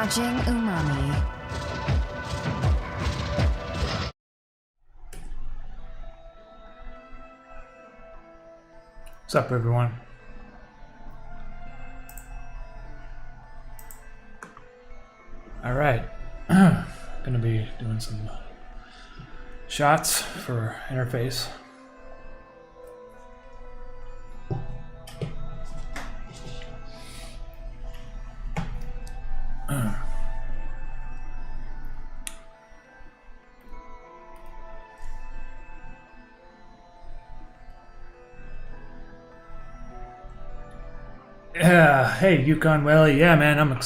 watching Umami. What's up, everyone? All right, gonna be doing some shots for interface. Yeah, hey, Yukon Wally. Yeah, man,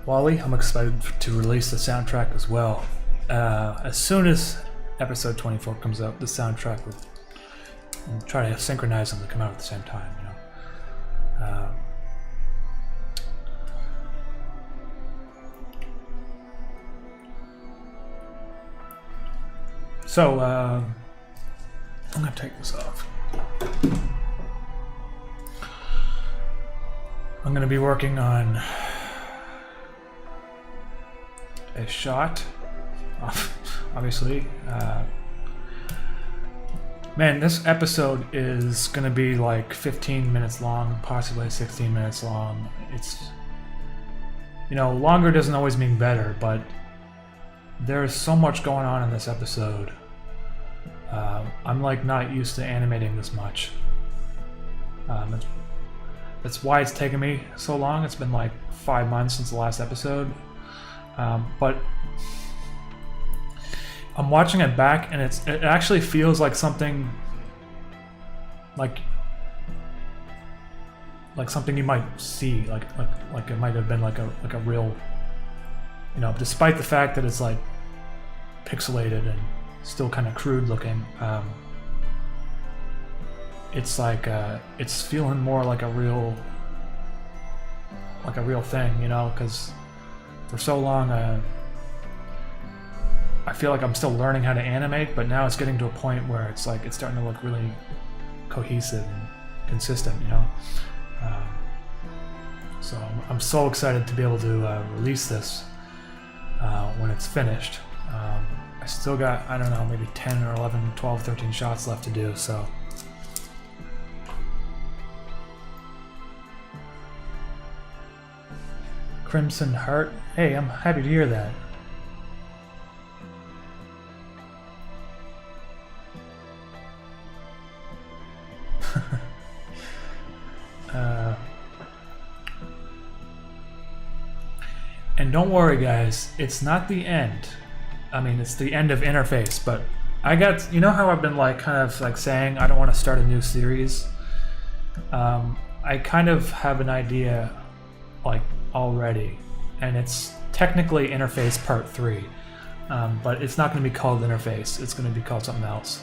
Wally. I'm excited to release the soundtrack as well. As soon as episode 24 comes out, the soundtrack will try to synchronize them to come out at the same time. You know. So I'm gonna take this off. I'm going to be working on a shot, obviously. Man, this episode is going to be like 15 minutes long, possibly 16 minutes long. It's, you know, longer doesn't always mean better, but there's so much going on in this episode. I'm like not used to animating this much. That's why it's taken me so long. It's been like 5 months since the last episode. But I'm watching it back, and it actually feels like something like something you might see, like it might have been like a real, you know, despite the fact that it's like pixelated and still kind of crude looking. It's like it's feeling more like a real thing, you know, because for so long I feel like I'm still learning how to animate, but now it's getting to a point where it's like it's starting to look really cohesive and consistent, you know. So I'm so excited to be able to release this when it's finished. I still got, I don't know, maybe 10 or 11, 12, 13 shots left to do, so. Crimson Heart. Hey, I'm happy to hear that. And don't worry, guys, it's not the end. I mean, it's the end of Interface, but I got, you know how I've been like kind of like saying I don't want to start a new series? I kind of have an idea like already, and it's technically Interface Part 3, but it's not going to be called Interface. It's going to be called something else.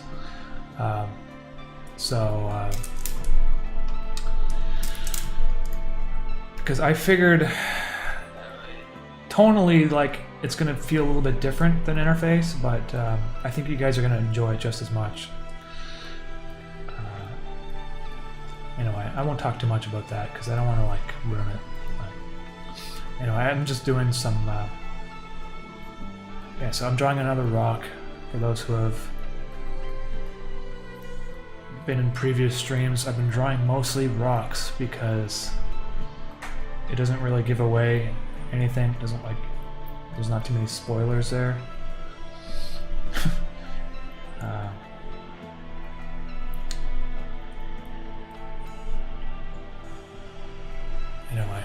Because I figured tonally like it's going to feel a little bit different than Interface, but I think you guys are going to enjoy it just as much. Anyway, I won't talk too much about that because I don't want to like ruin it. Anyway, I'm just doing some, yeah, so I'm drawing another rock for those who have been in previous streams. I've been drawing mostly rocks because it doesn't really give away anything. It doesn't like, there's not too many spoilers there. Anyway.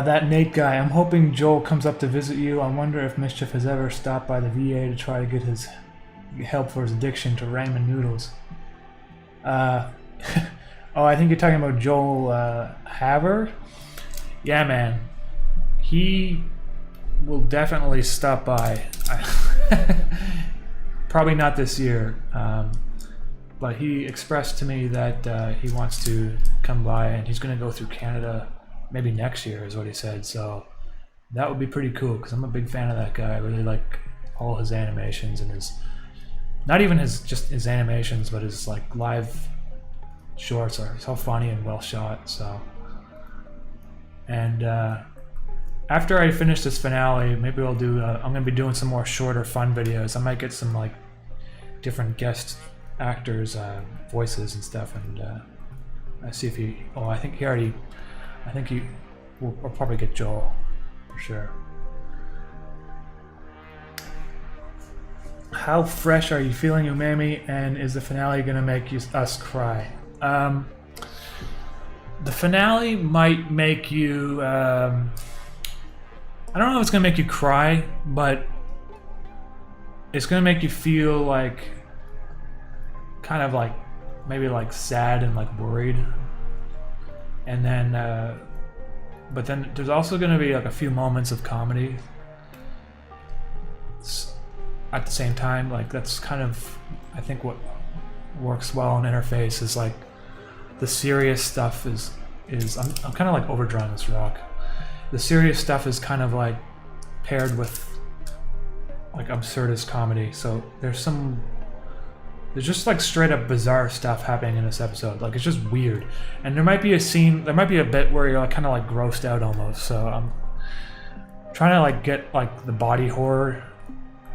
That Nate guy, I'm hoping Joel comes up to visit you. I wonder if Mischief has ever stopped by the VA to try to get his help for his addiction to ramen noodles. Oh, I think you're talking about Joel Haver? Yeah, man. He will definitely stop by. Probably not this year, but he expressed to me that he wants to come by, and he's going to go through Canada maybe next year is what he said. So that would be pretty cool, because I'm a big fan of that guy. I really like all his animations, and his, not even just his animations, but his like live shorts are so funny and well shot. So, and after I finish this finale, maybe I'll do I'm gonna be doing some more shorter fun videos. I might get some like different guest actors voices and stuff, and I see if he, oh, I think he will probably get Joel for sure. How fresh are you feeling, Umami, and is the finale gonna make us cry? The finale might make you I don't know if it's gonna make you cry, but it's gonna make you feel like kind of like maybe like sad and like worried, and then but then there's also gonna be like a few moments of comedy at the same time. Like that's kind of, I think, what works well in Interface is like the serious stuff is I'm kind of like overdrawing this rock. The serious stuff is kind of like paired with like absurdist comedy. So there's just like straight up bizarre stuff happening in this episode. Like it's just weird. And there might be a bit where you're like kind of like grossed out almost. So I'm trying to like get like the body horror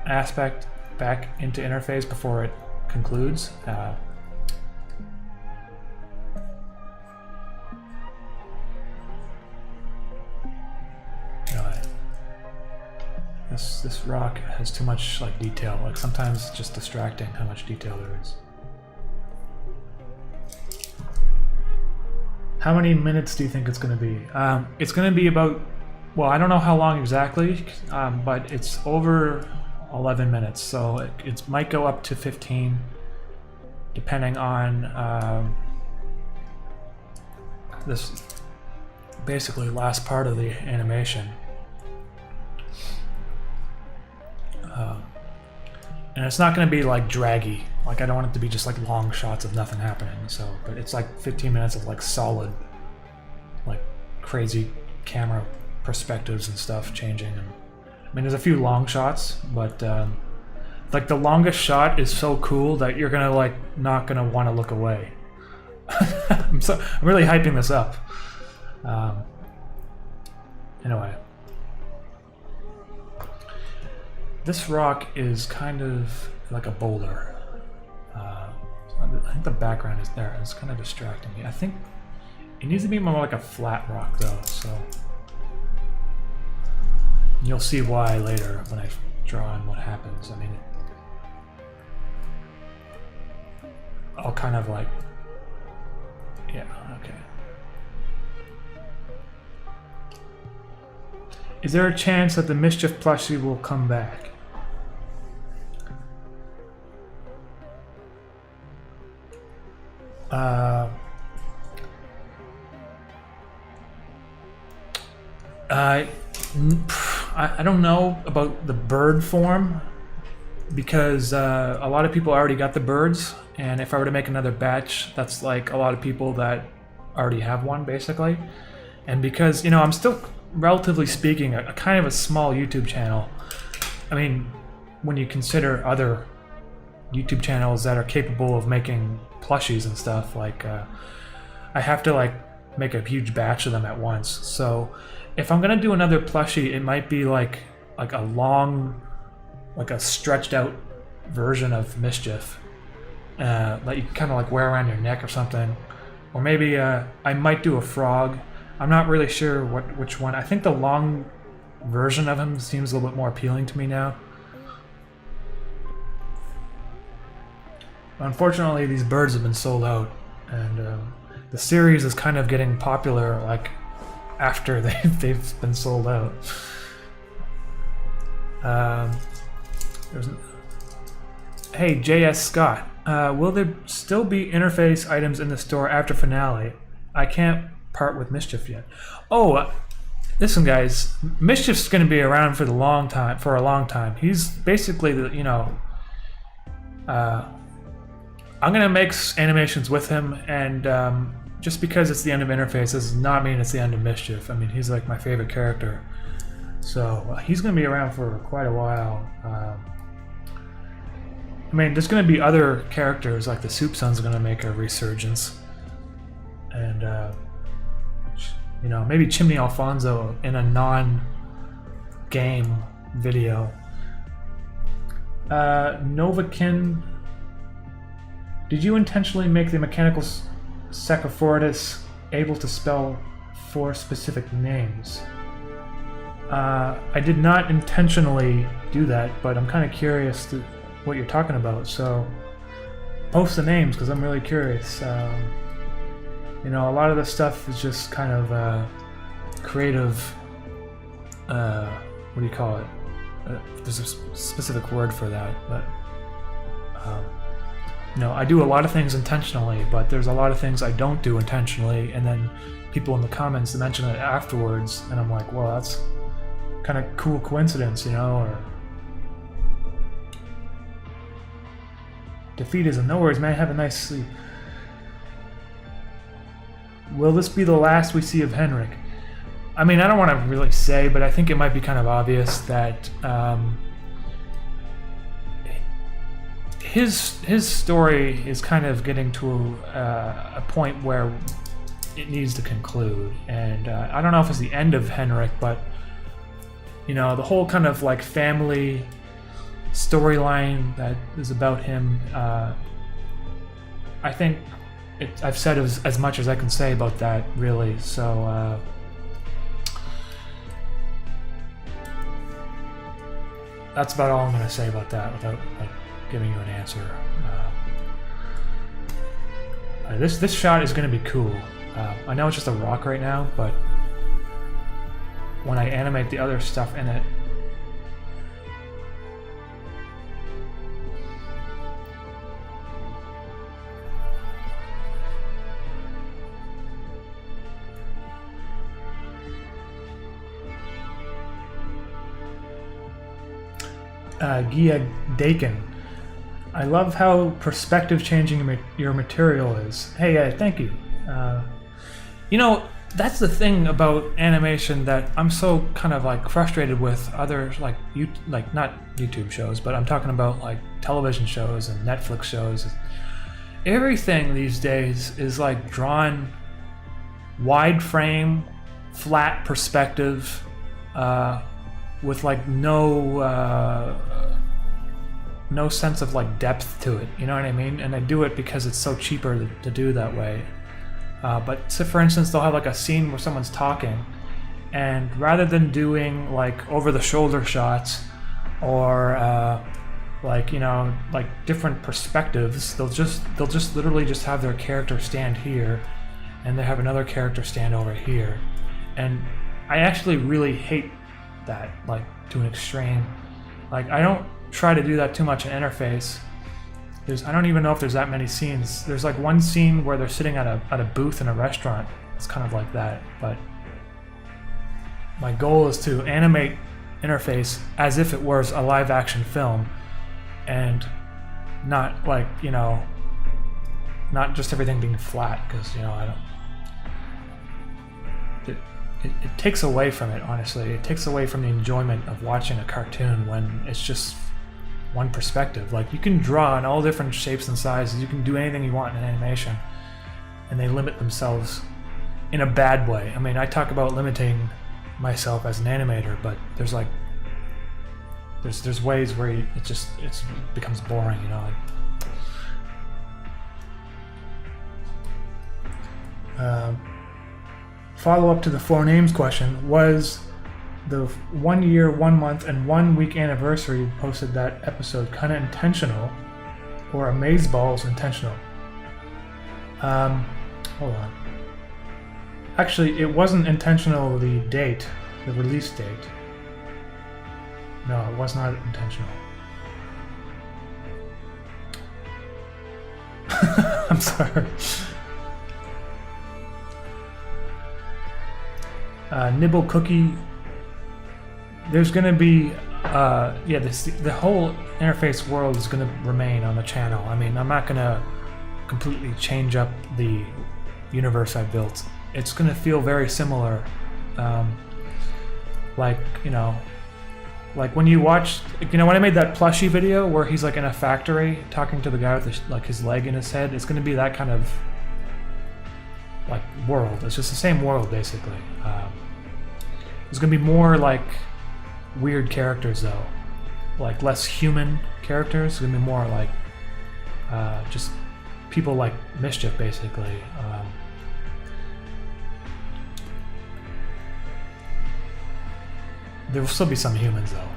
aspect back into Interface before it concludes. This rock has too much like detail. Like sometimes it's just distracting how much detail there is. How many minutes do you think it's going to be? It's going to be about, well, I don't know how long exactly, but it's over 11 minutes, so it might go up to 15 depending on this basically last part of the animation. And it's not going to be like draggy. Like I don't want it to be just like long shots of nothing happening. So, but it's like 15 minutes of like solid, like crazy camera perspectives and stuff changing. And I mean, there's a few long shots, but like the longest shot is so cool that you're gonna like not gonna want to look away. I'm really hyping this up. Anyway. This rock is kind of like a boulder. I think the background is there. It's kind of distracting me. I think it needs to be more like a flat rock though, so you'll see why later when I draw in what happens. I mean, I'll kind of like, yeah, okay. Is there a chance that the Mischief plushie will come back? I don't know about the bird form, because a lot of people already got the birds, and if I were to make another batch, that's like a lot of people that already have one basically. And because, you know, I'm still, relatively speaking, a kind of a small YouTube channel. I mean, when you consider other YouTube channels that are capable of making plushies and stuff, like I have to like make a huge batch of them at once. So if I'm gonna do another plushie, it might be like a long, like a stretched out version of Mischief that you kind of like wear around your neck or something. Or maybe I might do a frog. I'm not really sure which one. I think the long version of him seems a little bit more appealing to me now. Unfortunately, these birds have been sold out, and the series is kind of getting popular like after they've been sold out. Hey, JS Scott, will there still be Interface items in the store after finale? I can't part with Mischief yet. Oh, listen, guys, Mischief's going to be around for a long time. He's basically the, you know, I'm going to make animations with him, and just because it's the end of Interface does not mean it's the end of Mischief. I mean, he's like my favorite character. So he's going to be around for quite a while. I mean, there's going to be other characters, like the Soup Son's going to make a resurgence. And, you know, maybe Chimney Alfonso in a non-game video. Novakin, did you intentionally make the mechanical Sacrofortis able to spell 4 specific names? I did not intentionally do that, but I'm kind of curious to what you're talking about, so post the names because I'm really curious. You know, a lot of this stuff is just kind of creative, what do you call it? There's a specific word for that, but you know, I do a lot of things intentionally, but there's a lot of things I don't do intentionally, and then people in the comments mention it afterwards, and I'm like, well, that's kind of cool coincidence, you know, or defeatism. No worries, man. Have a nice sleep. Will this be the last we see of Henrik? I mean, I don't want to really say, but I think it might be kind of obvious that his story is kind of getting to a point where it needs to conclude, and I don't know if it's the end of Henrik, but you know, the whole kind of like family storyline that is about him, I think I've said as much as I can say about that, really. So that's about all I'm going to say about that without like giving you an answer. This shot is going to be cool. I know it's just a rock right now, but when I animate the other stuff in it, Gia Dakin, I love how perspective changing your material is. Hey, thank you. You know, that's the thing about animation that I'm so kind of like frustrated with other like not YouTube shows, but I'm talking about like television shows and Netflix shows. Everything these days is like drawn wide frame, flat perspective, with like no sense of like depth to it, you know what I mean? And I do it because it's so cheaper to do that way. But so for instance, they'll have like a scene where someone's talking, and rather than doing like over the shoulder shots or like, you know, like different perspectives, they'll just literally just have their character stand here and they have another character stand over here. And I actually really hate that, like, to an extreme. Like, I don't try to do that too much in Interface. I don't even know if there's that many scenes. There's like one scene where they're sitting at a booth in a restaurant. It's kind of like that, but my goal is to animate Interface as if it was a live action film, and not like, you know, not just everything being flat, because, you know, I don't. It takes away from it, honestly. It takes away from the enjoyment of watching a cartoon when it's just one perspective. Like, you can draw in all different shapes and sizes. You can do anything you want in animation, and they limit themselves in a bad way. I mean, I talk about limiting myself as an animator, but there's like there's ways where it becomes boring, you know. Follow up to the 4 names question, was the 1 year, 1 month, and 1 week anniversary posted that episode kind of intentional, or Amazeballs intentional? Hold on. Actually, it wasn't intentional, the date, the release date. No, it was not intentional. I'm sorry. Nibble Cookie. There's gonna be yeah, the whole interface world is gonna remain on the channel. I mean, I'm not gonna completely change up the universe I built. It's gonna feel very similar, like, you know, like when you watch, you know, when I made that plushie video where he's like in a factory talking to the guy with like his leg in his head. It's gonna be that kind of like world. It's just the same world basically. There's gonna be more like weird characters though, like less human characters. It's gonna be more like just people like Mischief basically. There will still be some humans though.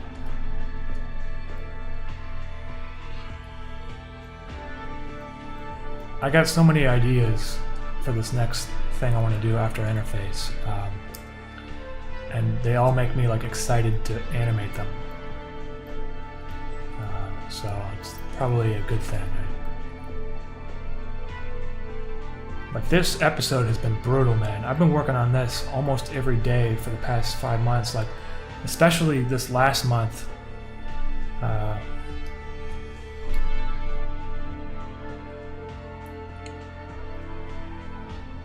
I got so many ideas for this next thing I want to do after interface, and they all make me like excited to animate them. So it's probably a good thing. But this episode has been brutal, man. I've been working on this almost every day for the past 5 months, like especially this last month.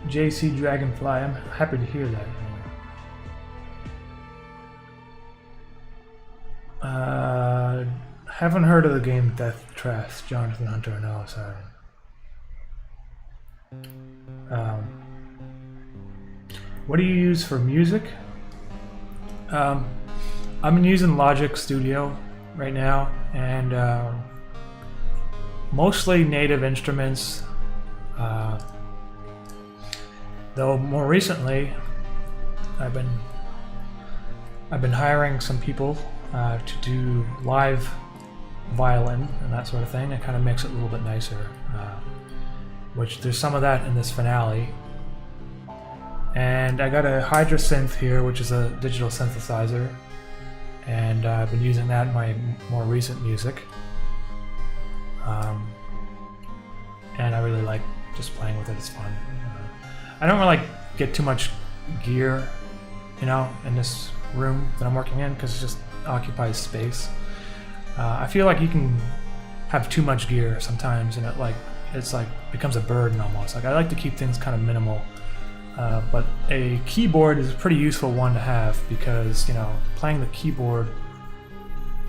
JC Dragonfly, I'm happy to hear that. Haven't heard of the game Death Trash, Jonathan Hunter, no, sorry. What do you use for music? I've been using Logic Studio right now, and mostly native instruments. Though more recently, I've been hiring some people to do live violin and that sort of thing. It kind of makes it a little bit nicer. Which there's some of that in this finale. And I got a Hydra synth here, which is a digital synthesizer, and I've been using that in my more recent music. And I really like just playing with it. It's fun. I don't really get too much gear, you know, in this room that I'm working in because it just occupies space. I feel like you can have too much gear sometimes, and it's like becomes a burden almost. Like I like to keep things kind of minimal, but a keyboard is a pretty useful one to have because, you know, playing the keyboard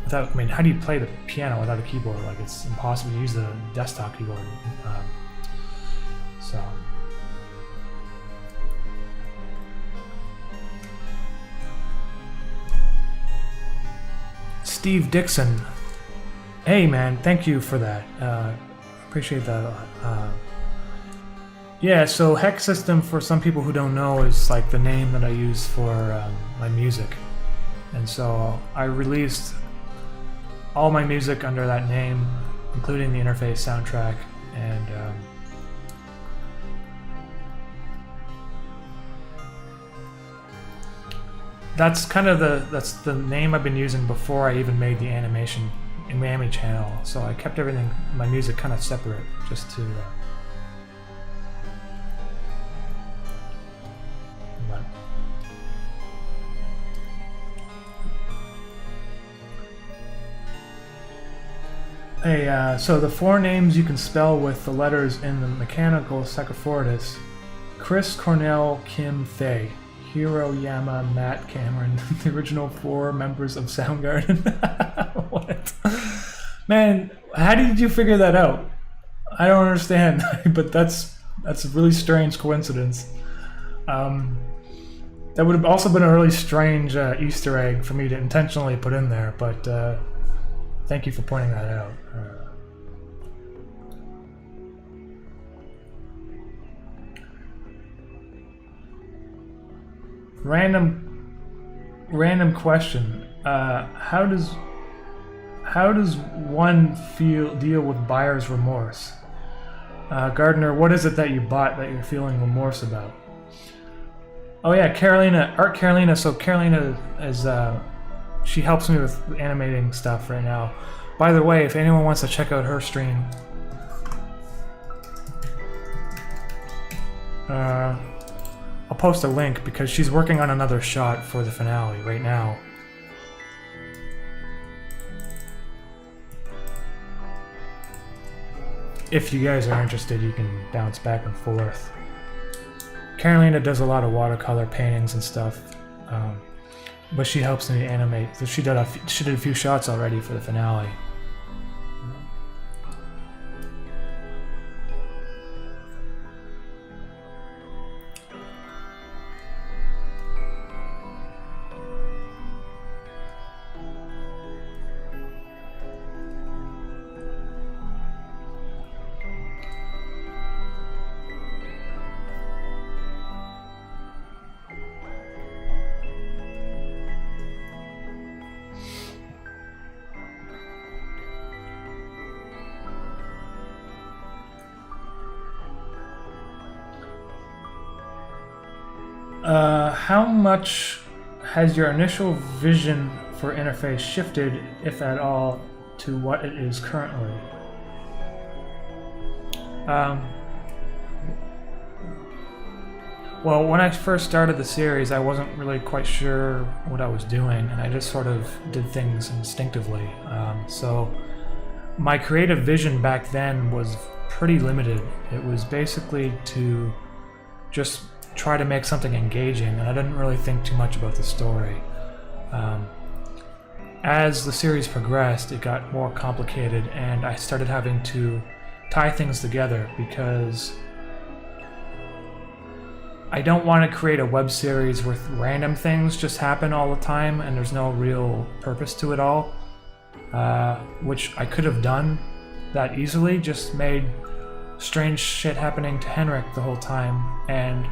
without, I mean, how do you play the piano without a keyboard? Like it's impossible to use the desktop keyboard. So. Steve Dixon, hey man, thank you for that. Appreciate that a lot. Yeah, so Hex System, for some people who don't know, is like the name that I use for my music. And so I released all my music under that name, including the interface soundtrack, and that's kind of the name I've been using before I even made the animation Umami channel. So I kept everything, my music, kind of separate, just to. Hey, so the 4 names you can spell with the letters in the mechanical Secofortis: Chris, Cornell, Kim, Thay. Hiro, Yama, Matt, Cameron, the original 4 members of Soundgarden. What? Man, how did you figure that out? I don't understand, but that's a really strange coincidence. That would have also been a really strange Easter egg for me to intentionally put in there, but thank you for pointing that out. Random question. How does one deal with buyer's remorse? Gardner, what is it that you bought that you're feeling remorse about? Oh yeah, Art Carolina. So Carolina is she helps me with animating stuff right now. By the way, if anyone wants to check out her stream, I'll post a link because she's working on another shot for the finale right now. If you guys are interested, you can bounce back and forth. Carolina does a lot of watercolor paintings and stuff, but she helps me animate. So she did a few shots already for the finale. How much has your initial vision for interface shifted, if at all, to what it is currently? Well, when I first started the series, I wasn't really quite sure what I was doing, and I just sort of did things instinctively. So my creative vision back then was pretty limited. It was basically to just try to make something engaging, and I didn't really think too much about the story. As the series progressed, it got more complicated, and I started having to tie things together because I don't want to create a web series where random things just happen all the time and there's no real purpose to it all, which I could have done that easily, just made strange shit happening to Henrik the whole time, and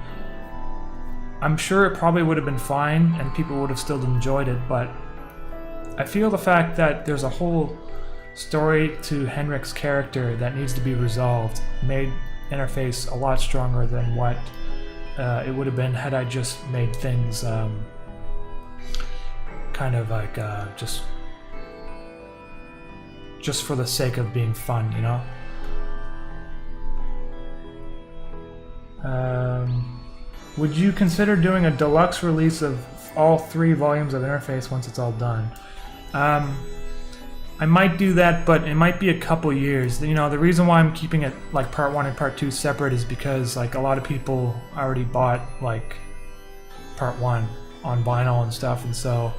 I'm sure it probably would have been fine and people would have still enjoyed it, but I feel the fact that there's a whole story to Henrik's character that needs to be resolved made Interface a lot stronger than what it would have been had I just made things kind of like just for the sake of being fun, you know? Would you consider doing a deluxe release of all 3 volumes of Interface once it's all done? I might do that, but it might be a couple years. You know, the reason why I'm keeping it like part 1 and part 2 separate is because like a lot of people already bought like part 1 on vinyl and stuff, and so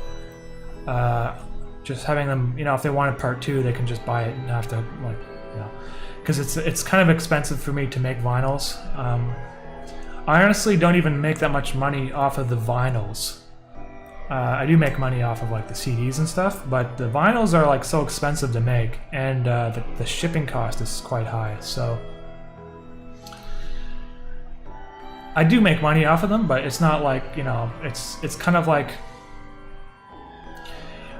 just having them, you know, if they wanted part 2, they can just buy it and have to like, you know, because it's kind of expensive for me to make vinyls. I honestly don't even make that much money off of the vinyls. I do make money off of like the CDs and stuff, but the vinyls are like so expensive to make, and the shipping cost is quite high. So I do make money off of them, but it's not like, you know, it's kind of like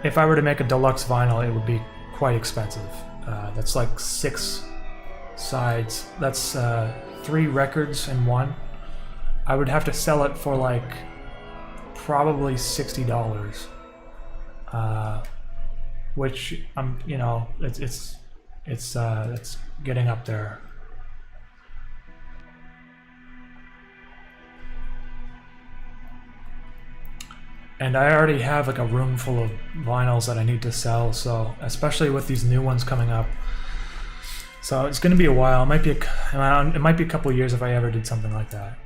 if I were to make a deluxe vinyl, it would be quite expensive. That's like 6 sides. That's 3 records in one. I would have to sell it for like probably $60, which you know, it's getting up there. And I already have like a room full of vinyls that I need to sell, so especially with these new ones coming up. So it's going to be a while. It might be a couple of years if I ever did something like that.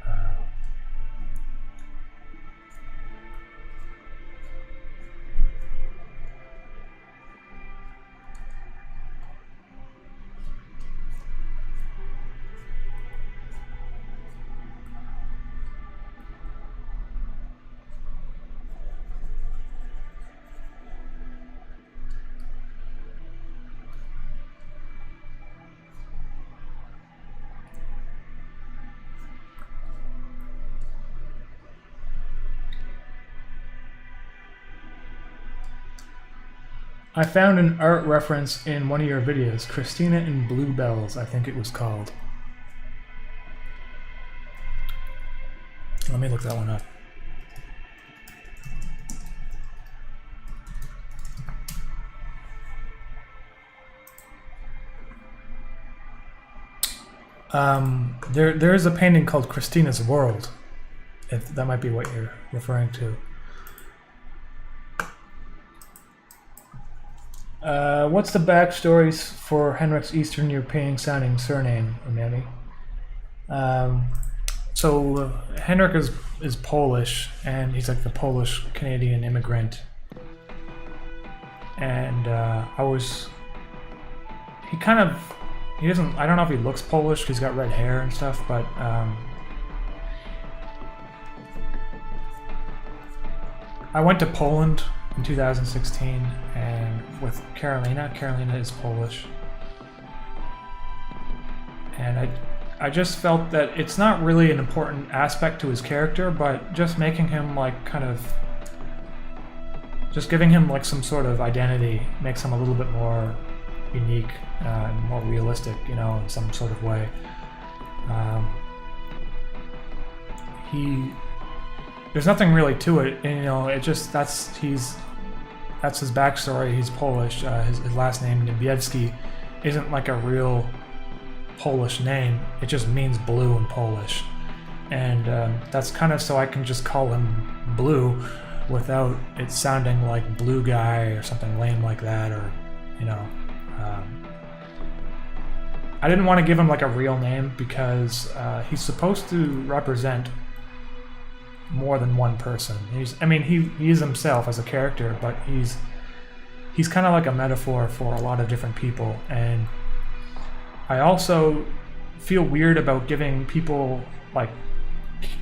I found an art reference in one of your videos, Christina in Bluebells, I think it was called. Let me look that one up. There is a painting called Christina's World, if that might be what you're referring to. What's the backstories for Henrik's Eastern European sounding surname, Umami? So Henrik is Polish, and he's like the Polish Canadian immigrant. And he doesn't, I don't know if he looks Polish because he's got red hair and stuff, but I went to Poland in 2016 and with Carolina. Carolina is Polish. And I just felt that it's not really an important aspect to his character, but just making him like kind of, just giving him like some sort of identity makes him a little bit more unique, more realistic, you know, in some sort of way. There's nothing really to it, and, you know, it just, that's his backstory. He's Polish. His last name, Niebiewski, isn't like a real Polish name. It just means blue in Polish. And that's kind of so I can just call him Blue without it sounding like Blue Guy or something lame like that, or, you know. I didn't want to give him like a real name because he's supposed to represent more than one person. He is himself as a character, but he's kind of like a metaphor for a lot of different people. And I also feel weird about giving people like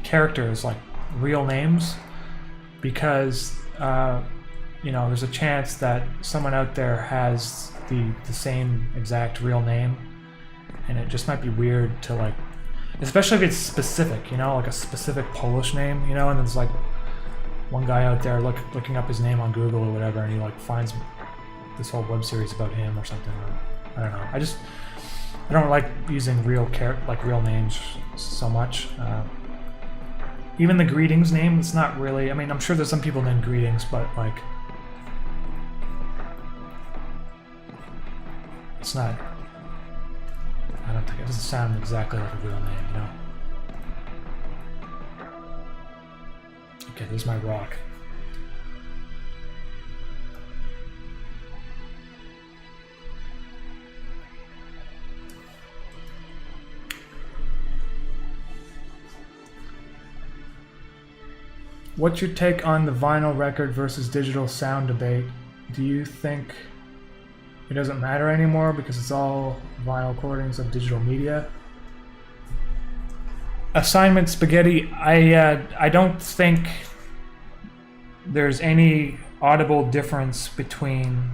characters like real names because you know, there's a chance that someone out there has the same exact real name, and it just might be weird to like, especially if it's specific, you know, like a specific Polish name, you know, and there's like one guy out there looking up his name on Google or whatever, and he like finds this whole web series about him or something. Or, I don't know. I don't like using real names so much. Even the Greetings name, it's not really. I mean, I'm sure there's some people named Greetings, but like, it's not. I don't think it doesn't sound exactly like a real name, you know. Okay, there's my rock. What's your take on the vinyl record versus digital sound debate? Do you think it doesn't matter anymore because it's all vinyl recordings of digital media? Assignment Spaghetti, I don't think there's any audible difference between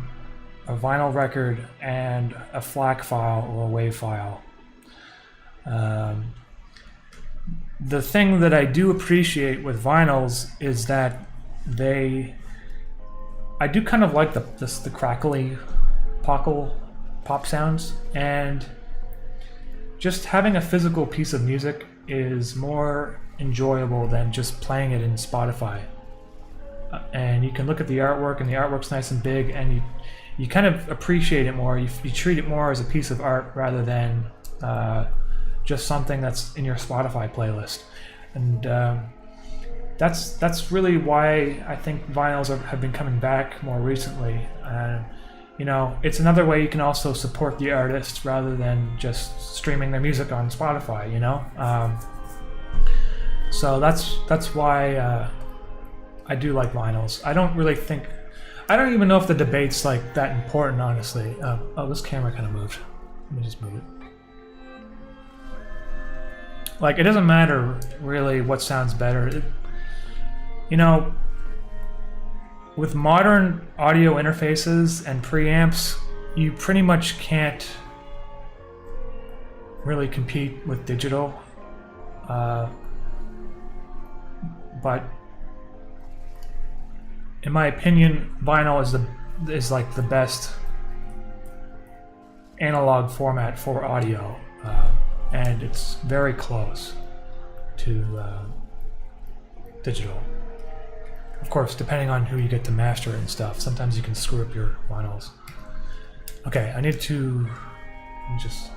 a vinyl record and a FLAC file or a WAV file. The thing that I do appreciate with vinyls is that I do kind of like the crackly pop sounds, and just having a physical piece of music is more enjoyable than just playing it in Spotify. And you can look at the artwork, and the artwork's nice and big, and you kind of appreciate it more. You treat it more as a piece of art rather than just something that's in your Spotify playlist. And that's really why I think vinyls have been coming back more recently. You know, it's another way you can also support the artist rather than just streaming their music on Spotify, you know? So that's why I do like vinyls. I don't even know if the debate's like that important, honestly. Oh, this camera kind of moved. Let me just move it. Like, it doesn't matter really what sounds better. You know, with modern audio interfaces and preamps, you pretty much can't really compete with digital. But in my opinion, vinyl is like the best analog format for audio, and it's very close to digital. Of course, depending on who you get to master it and stuff, sometimes you can screw up your vinyls. Okay, I need to just...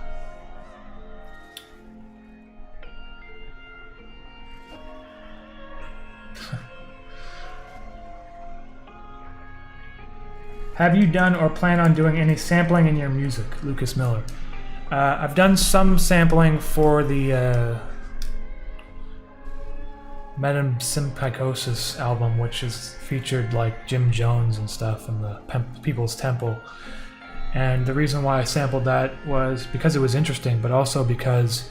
Have you done or plan on doing any sampling in your music? Lucas Miller. I've done some sampling for the Metempsychosis album, which is featured like Jim Jones and stuff in the People's Temple. And the reason why I sampled that was because it was interesting, but also because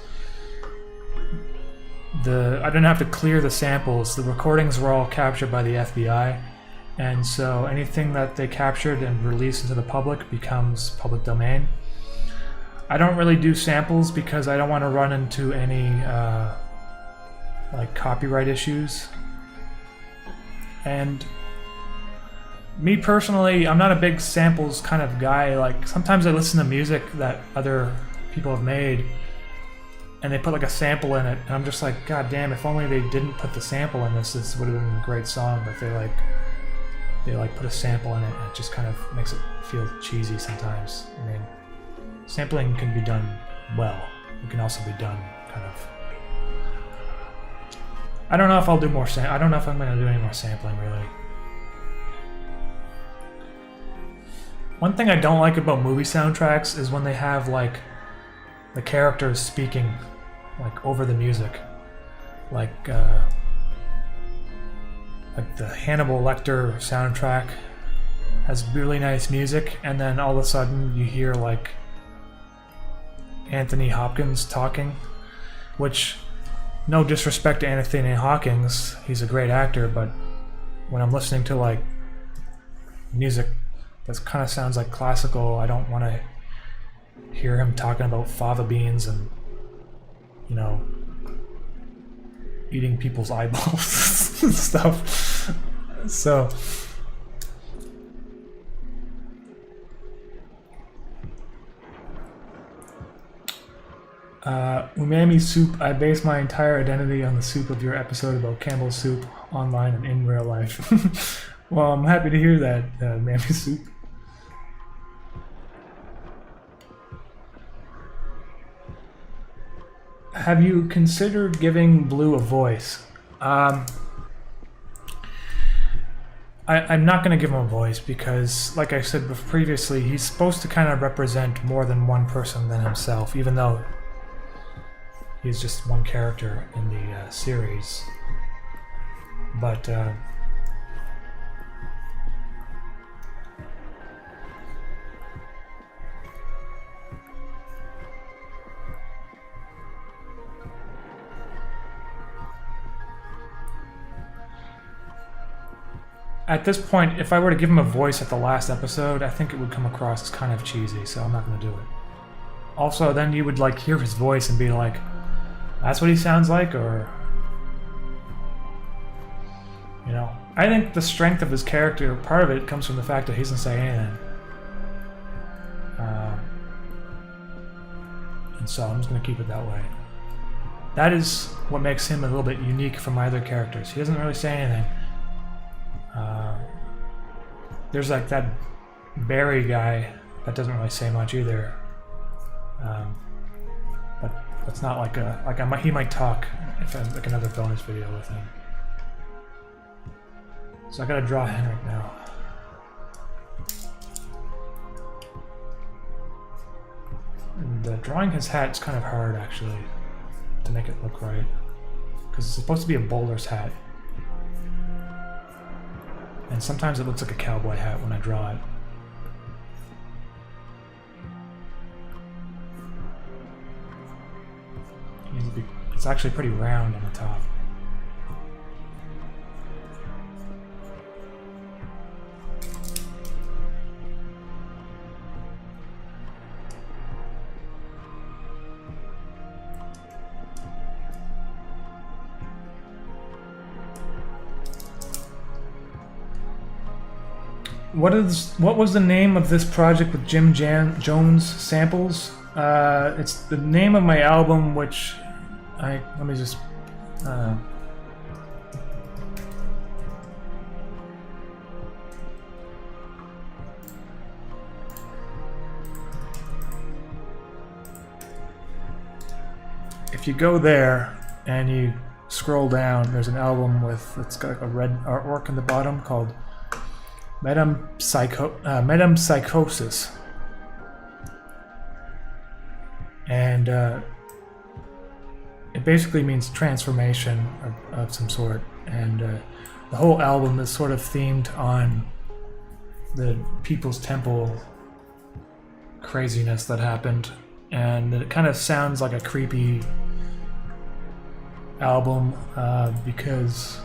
I didn't have to clear the samples. The recordings were all captured by the FBI, and so anything that they captured and released into the public becomes public domain. I don't really do samples because I don't want to run into any like copyright issues. And me personally, I'm not a big samples kind of guy. Like sometimes I listen to music that other people have made and they put like a sample in it, and I'm just like, god damn, if only they didn't put the sample in this would have been a great song. But they put a sample in it, and it just kind of makes it feel cheesy sometimes. I mean, sampling can be done well. It can also be done kind of. I don't know if I'll do more I don't know if I'm going to do any more sampling, really. One thing I don't like about movie soundtracks is when they have like the characters speaking like over the music, like the Hannibal Lecter soundtrack has really nice music, and then all of a sudden you hear like Anthony Hopkins talking, which, no disrespect to Anthony Hopkins, he's a great actor, but when I'm listening to like music that kind of sounds like classical, I don't want to hear him talking about fava beans and, you know, eating people's eyeballs and stuff. So Umami soup. I base my entire identity on the soup of your episode about Campbell's soup online and in real life. Well, I'm happy to hear that, Umami soup. Have you considered giving Blue a voice? I'm not going to give him a voice because, like I said previously, he's supposed to kind of represent more than one person than himself, even though he's just one character in the series. But at this point, if I were to give him a voice at the last episode, I think it would come across as kind of cheesy, so I'm not going to do it. Also, then you would like hear his voice and be like, that's what he sounds like, or... You know, I think the strength of his character, part of it comes from the fact that he doesn't say anything. And so I'm just going to keep it that way. That is what makes him a little bit unique from my other characters. He doesn't really say anything. There's like that Barry guy that doesn't really say much either. But that's not like he might talk if I make another bonus video with him. So I gotta draw Henrik now. And drawing his hat is kind of hard actually to make it look right, because it's supposed to be a bowler's hat. And sometimes it looks like a cowboy hat when I draw it. It's actually pretty round on the top. What was the name of this project with Jim Jones samples? It's the name of my album, which let me just if you go there and you scroll down, there's an album with, it's got like a red artwork in the bottom called Metempsychosis. And it basically means transformation of some sort. And the whole album is sort of themed on the People's Temple craziness that happened. And it kind of sounds like a creepy album because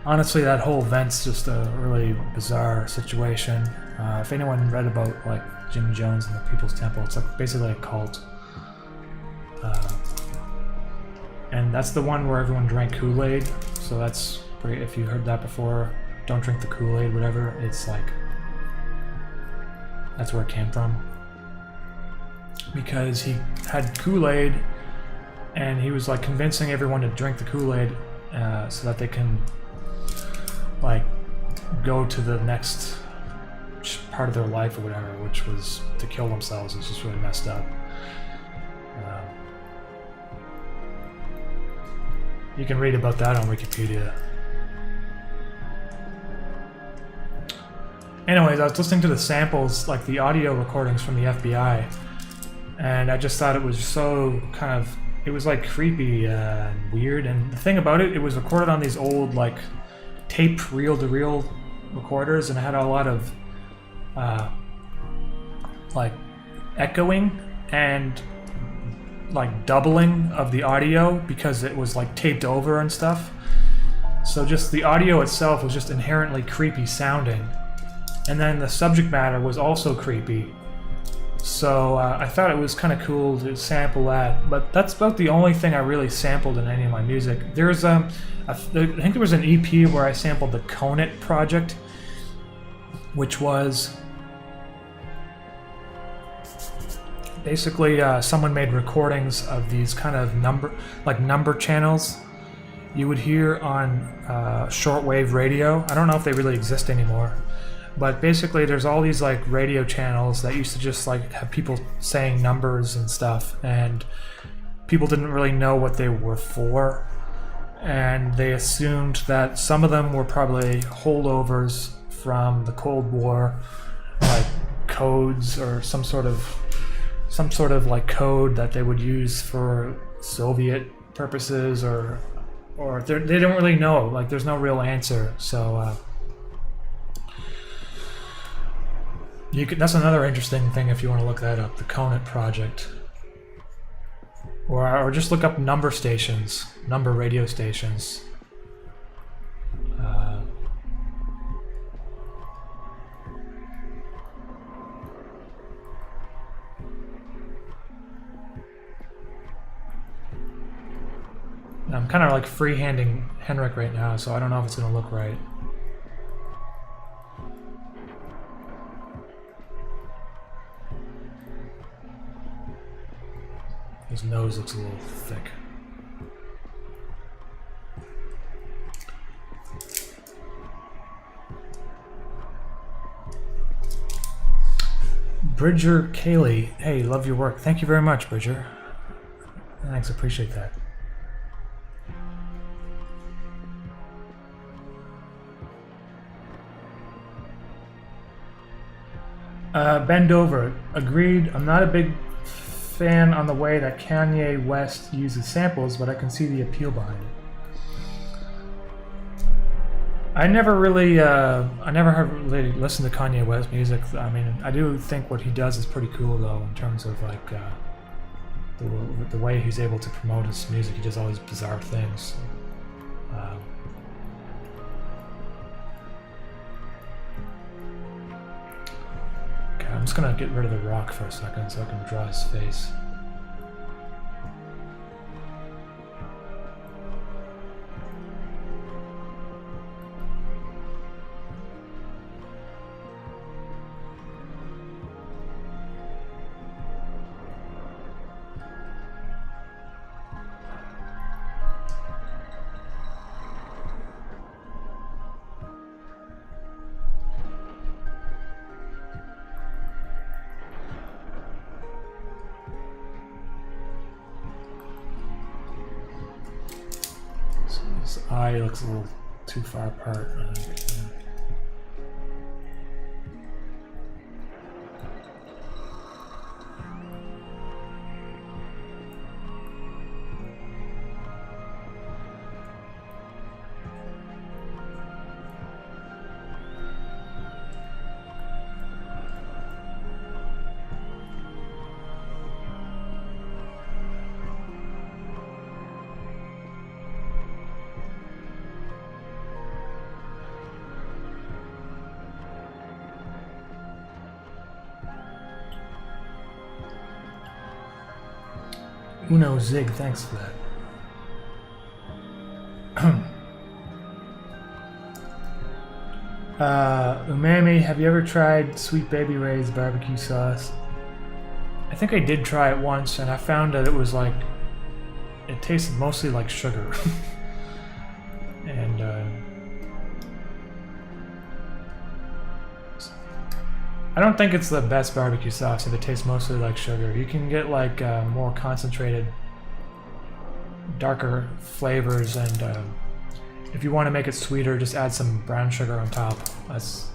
honestly that whole event's just a really bizarre situation. If anyone read about like Jim Jones and the People's Temple, it's like basically a cult. And that's the one where everyone drank Kool-Aid, so that's great. If you heard that before, don't drink the Kool-Aid, whatever, it's like that's where it came from. Because he had Kool-Aid and he was like convincing everyone to drink the Kool-Aid so that they can like go to the next part of their life or whatever, which was to kill themselves. It's just really messed up. You can read about that on Wikipedia. Anyways, I was listening to the samples, like the audio recordings from the FBI, and I just thought it was so kind of, it was like creepy and weird. And the thing about it, it was recorded on these old like tape reel-to-reel recorders, and it had a lot of like echoing and like doubling of the audio because it was like taped over and stuff. So just the audio itself was just inherently creepy sounding, and then the subject matter was also creepy. So I thought it was kind of cool to sample that, but that's about the only thing I really sampled in any of my music. There's I think there was an EP where I sampled the Conant Project, which was basically someone made recordings of these kind of number channels you would hear on shortwave radio. I don't know if they really exist anymore, but basically there's all these like radio channels that used to just like have people saying numbers and stuff, and people didn't really know what they were for, and they assumed that some of them were probably holdovers from the Cold War, like codes or some sort of like code that they would use for Soviet purposes, or they don't really know. Like there's no real answer. So that's another interesting thing if you want to look that up, the Conant Project, or just look up number radio stations. I'm kind of like freehanding Henrik right now, so I don't know if it's going to look right. His nose looks a little thick. Bridger Kaylee, hey, love your work. Thank you very much, Bridger. Thanks, appreciate that. Bend Over, agreed. I'm not a big fan on the way that Kanye West uses samples, but I can see the appeal behind it. I never really listened to Kanye West music. I mean, I do think what he does is pretty cool, though, in terms of like the way he's able to promote his music. He does all these bizarre things. I'm just gonna get rid of the rock for a second so I can draw his face. His eye looks a little too far apart, I think. Yeah. Uno Zig, thanks for that. Umami, have you ever tried Sweet Baby Ray's barbecue sauce? I think I did try it once, and I found that it was like, it tasted mostly like sugar. And I don't think it's the best barbecue sauce if it tastes mostly like sugar. You can get like more concentrated, darker flavors, and if you want to make it sweeter, just add some brown sugar on top. That's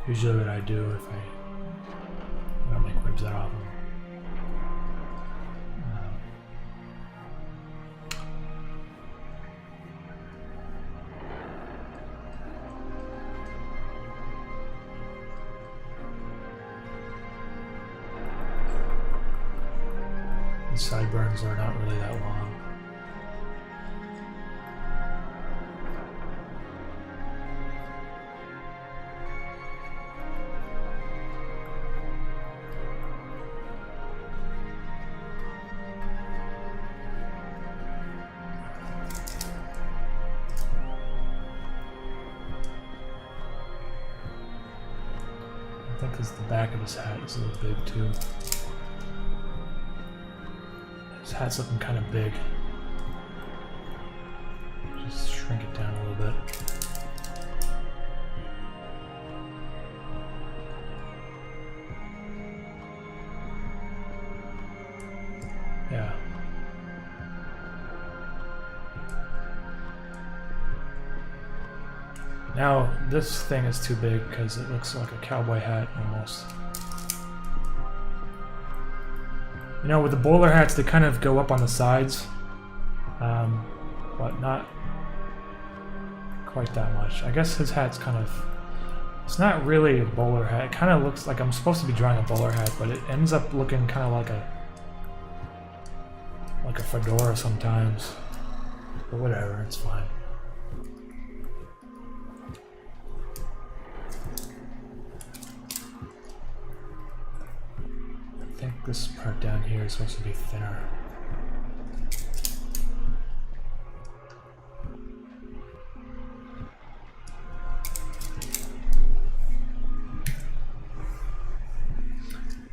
usually what I do if I don't make ribs that often. The sideburns are not really that long. I think because the back of his hat is a little big too. His hat's looking kind of big. Just shrink it down a little bit. Yeah. Now this thing is too big because it looks like a cowboy hat almost. You know, with the bowler hats, they kind of go up on the sides, but not quite that much. I guess his hat's kind of, it's not really a bowler hat. It kind of looks like I'm supposed to be drawing a bowler hat, but it ends up looking kind of like a fedora sometimes. But whatever, it's fine. I think this part down here is supposed to be thinner.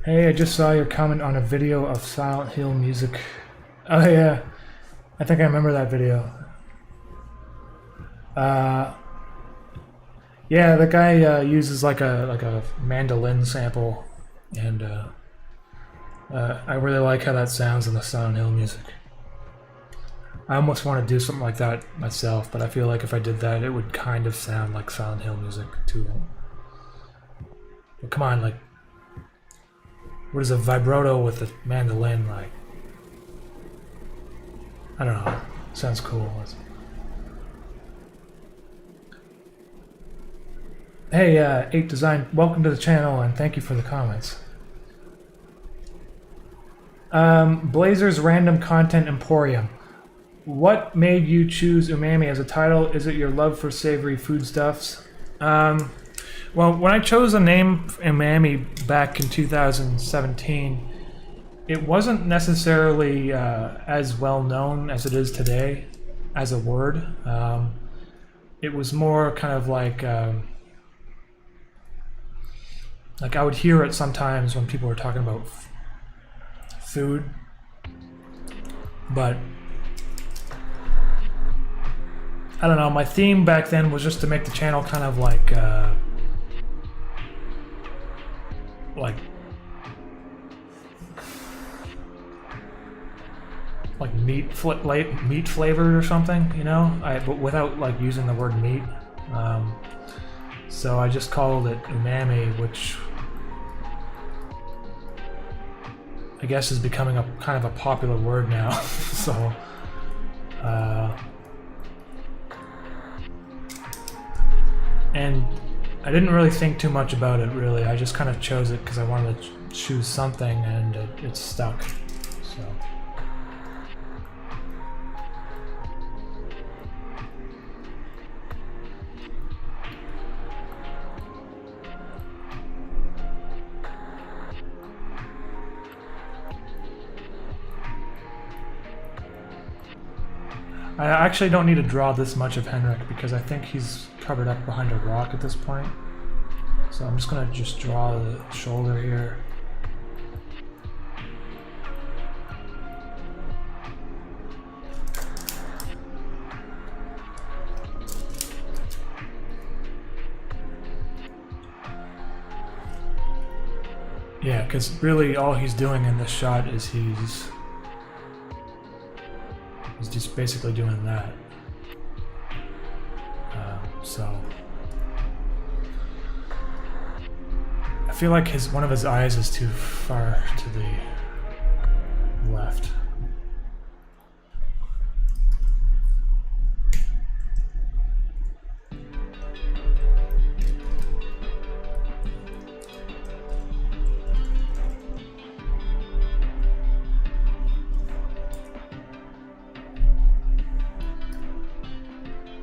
Hey, I just saw your comment on a video of Silent Hill music. Oh yeah, I think I remember that video. Yeah, the guy uses like a mandolin sample, and I really like how that sounds in the Silent Hill music. I almost want to do something like that myself, but I feel like if I did that, it would kind of sound like Silent Hill music too. But come on, like, what is a vibrato with a mandolin like? I don't know. Sounds cool. Hey, 8 Design, welcome to the channel and thank you for the comments. Blazer's Random Content Emporium. What made you choose umami as a title? Is it your love for savory foodstuffs? Well, when I chose the name umami back in 2017, it wasn't necessarily as well known as it is today as a word. It was more kind of like I would hear it sometimes when people were talking about food, but I don't know, my theme back then was just to make the channel kind of like meat flavored or something, you know, but without like using the word meat. So I just called it umami, which I guess is becoming a kind of a popular word now. So and I didn't really think too much about it, really. I just kind of chose it because I wanted to choose something, and it stuck. So I actually don't need to draw this much of Henrik because I think he's covered up behind a rock at this point. So I'm just gonna draw the shoulder here. Yeah, because really all he's doing in this shot is he's just basically doing that. So I feel like one of his eyes is too far to the left.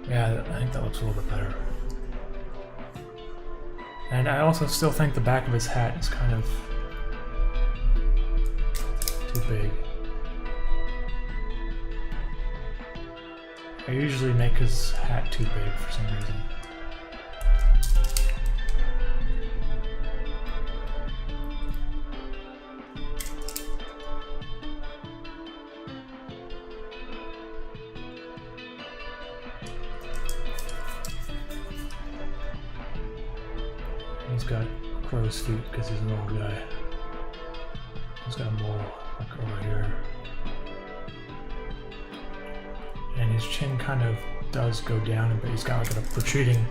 Yeah, I think that looks a little bit better. And I also still think the back of his hat is kind of too big. I usually make his hat too big for some reason. He's got crow's feet because he's an old guy. He's got a mole like over here. And his chin kind of does go down, but he's got like a protruding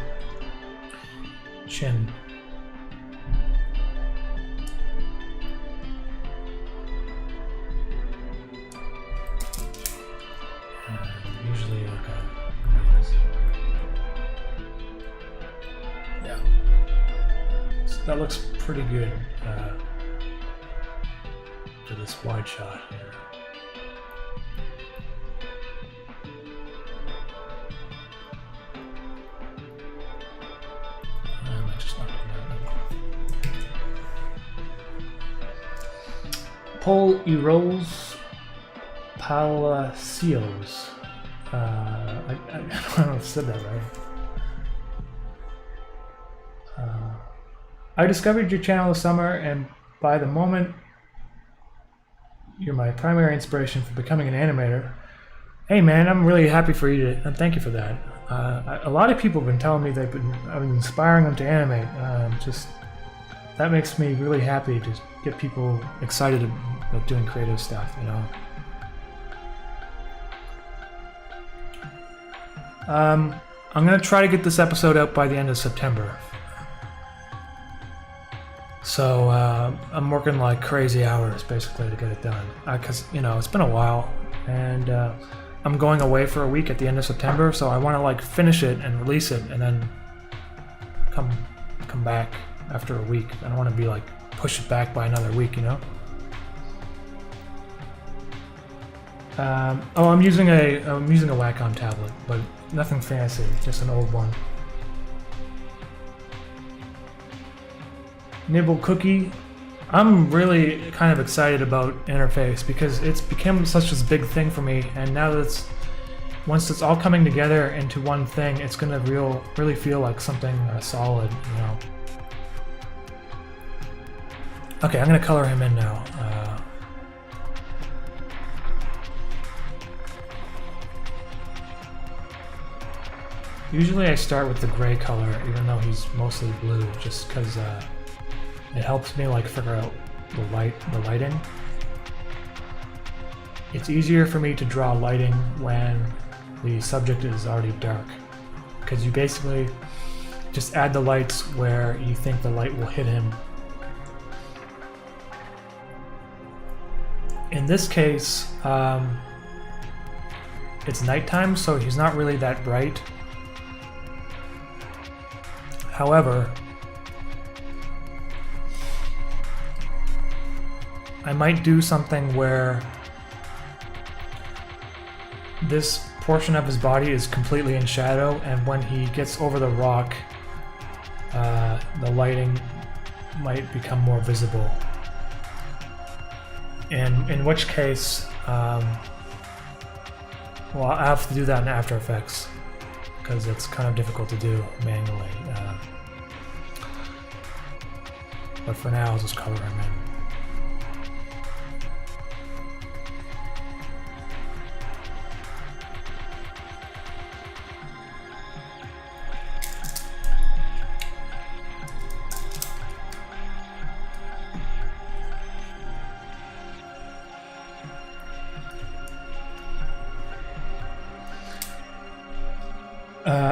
chin. And usually like yeah. So that looks pretty good for this wide shot here. Paul Erols Palacios. I don't know if I said that right. I discovered your channel this summer, and by the moment, you're my primary inspiration for becoming an animator. Hey man, I'm really happy for you and thank you for that. A lot of people have been telling me I've been inspiring them to animate. Just that makes me really happy to get people excited about doing creative stuff, you know. I'm gonna try to get this episode out by the end of September. So I'm working like crazy hours basically to get it done. Cause you know, it's been a while, and I'm going away for a week at the end of September, so I want to like finish it and release it, and then come back after a week. I don't want to be like push it back by another week, you know. Oh, I'm using a Wacom tablet, but nothing fancy, just an old one. Nibble Cookie. I'm really kind of excited about Interface because it's become such a big thing for me, and now that once it's all coming together into one thing, it's gonna really feel like something solid, you know. Okay, I'm gonna color him in now. Usually I start with the gray color, even though he's mostly blue, just because it helps me like figure out the lighting. it's easier for me to draw lighting when the subject is already dark, because you basically just add the lights where you think the light will hit him. In this case, it's nighttime, so he's not really that bright. However, I might do something where this portion of his body is completely in shadow, and when he gets over the rock, the lighting might become more visible. And in which case, well, I have to do that in After Effects because it's kind of difficult to do manually. But for now, I'll just color him in.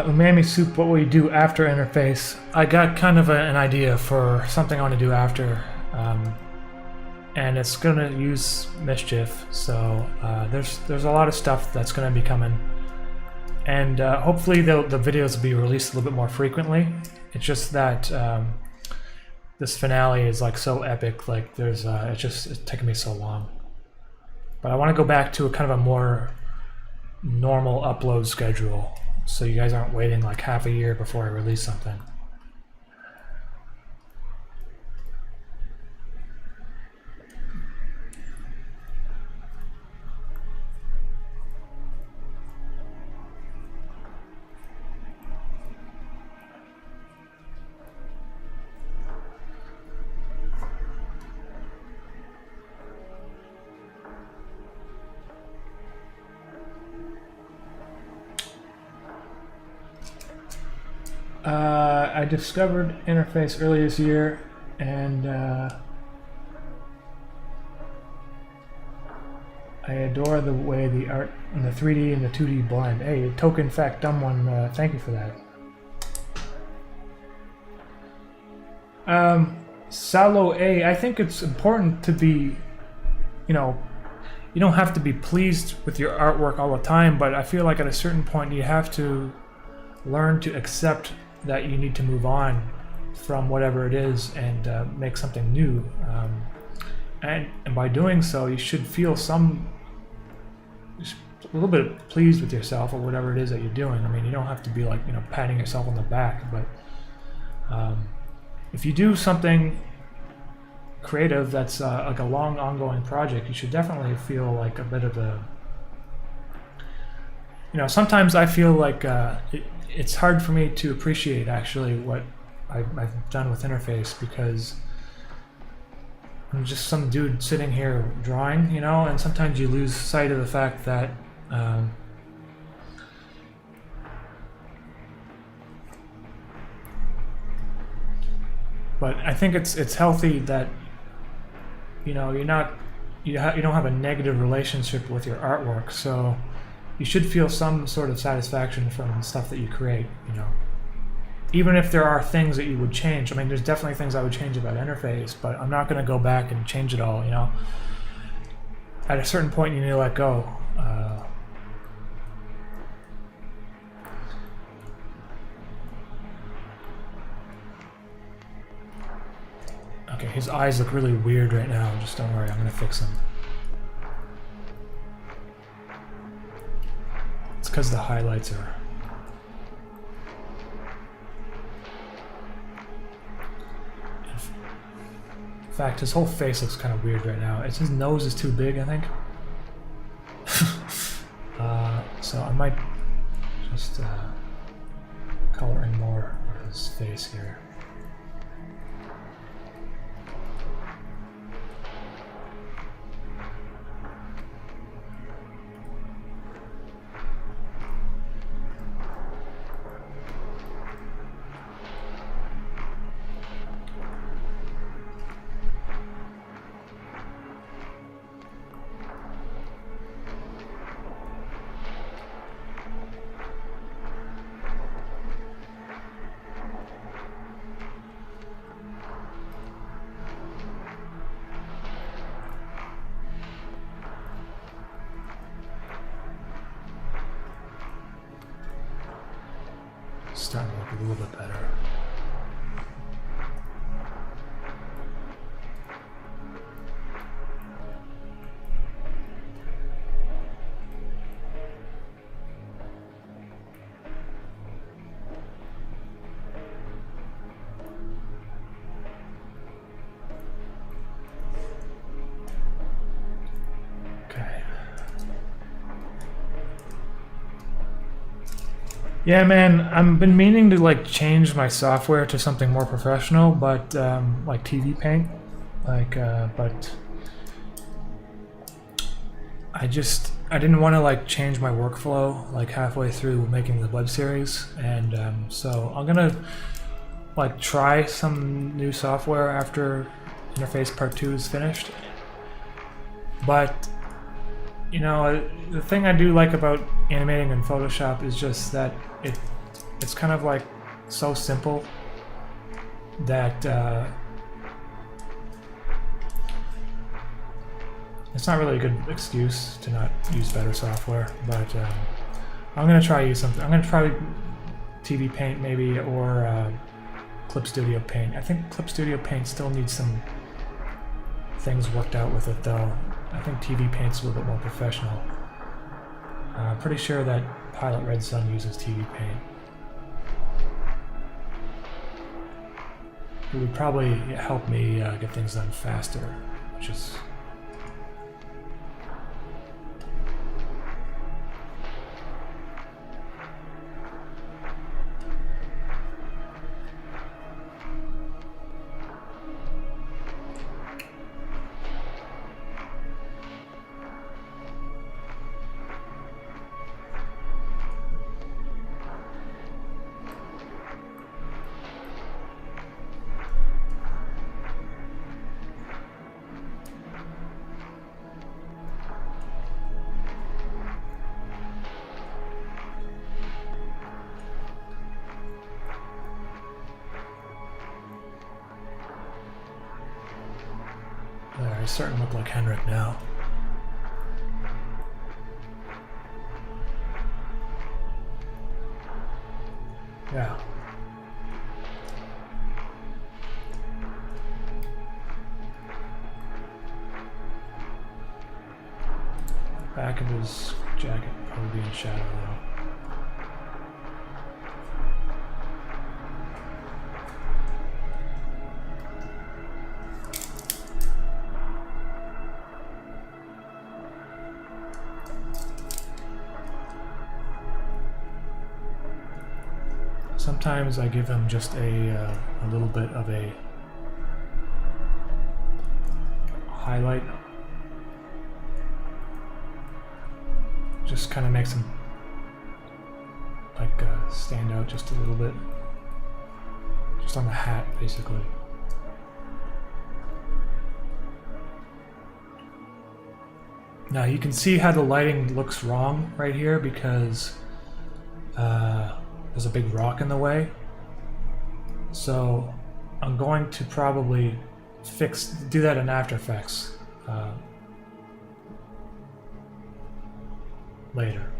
Umami soup, what will you do after interface? I got kind of an idea for something I want to do after, and it's going to use Mischief, so there's a lot of stuff that's going to be coming, and hopefully the videos will be released a little bit more frequently. It's just that this finale is like so epic, like it's taking me so long. But I want to go back to a kind of a more normal upload schedule, so you guys aren't waiting like half a year before I release something. I discovered Interface earlier this year, and I adore the way the art in the 3D and the 2D blend. Hey, Token Fact Dumb One, thank you for that. Salo A, I think it's important to be, you know, you don't have to be pleased with your artwork all the time, but I feel like at a certain point you have to learn to accept that you need to move on from whatever it is and make something new. And by doing so, you should feel a little bit pleased with yourself or whatever it is that you're doing. I mean, you don't have to be like, you know, patting yourself on the back, but if you do something creative that's like a long ongoing project, you should definitely feel like a bit of a, you know, sometimes I feel like it's hard for me to appreciate actually what I've done with Interface, because I'm just some dude sitting here drawing, you know, and sometimes you lose sight of the fact that but I think it's healthy that, you know, you don't have a negative relationship with your artwork, so you should feel some sort of satisfaction from stuff that you create, you know. Even if there are things that you would change. I mean, there's definitely things I would change about Interface, but I'm not going to go back and change it all, you know. At a certain point, you need to let go. Okay, his eyes look really weird right now. Just don't worry, I'm going to fix them. It's because the highlights are... In fact, his whole face looks kind of weird right now. His nose is too big, I think. So I might just color in more of his face here. starting to look a little bit better. Yeah, man, I've been meaning to like change my software to something more professional, but like TV Paint, but I didn't want to like change my workflow like halfway through making the web series, and so I'm gonna like try some new software after Interface Part 2 is finished. But you know, the thing I do like about animating in Photoshop is just that it's kind of like so simple that it's not really a good excuse to not use better software. But I'm gonna try use something. I'm gonna try TV Paint maybe, or Clip Studio Paint. I think Clip Studio Paint still needs some things worked out with it though. I think TV Paint's a little bit more professional. I'm pretty sure that Pilot Red Sun uses TV Paint. It would probably help me get things done faster, which is... He's starting to look like Henrik now. Yeah. Back of his jacket probably be in shadow though. Sometimes I give him just a little bit of a highlight. Just kind of makes him like stand out just a little bit. Just on the hat, basically. Now you can see how the lighting looks wrong right here because there's a big rock in the way. So I'm going to probably do that in After Effects later.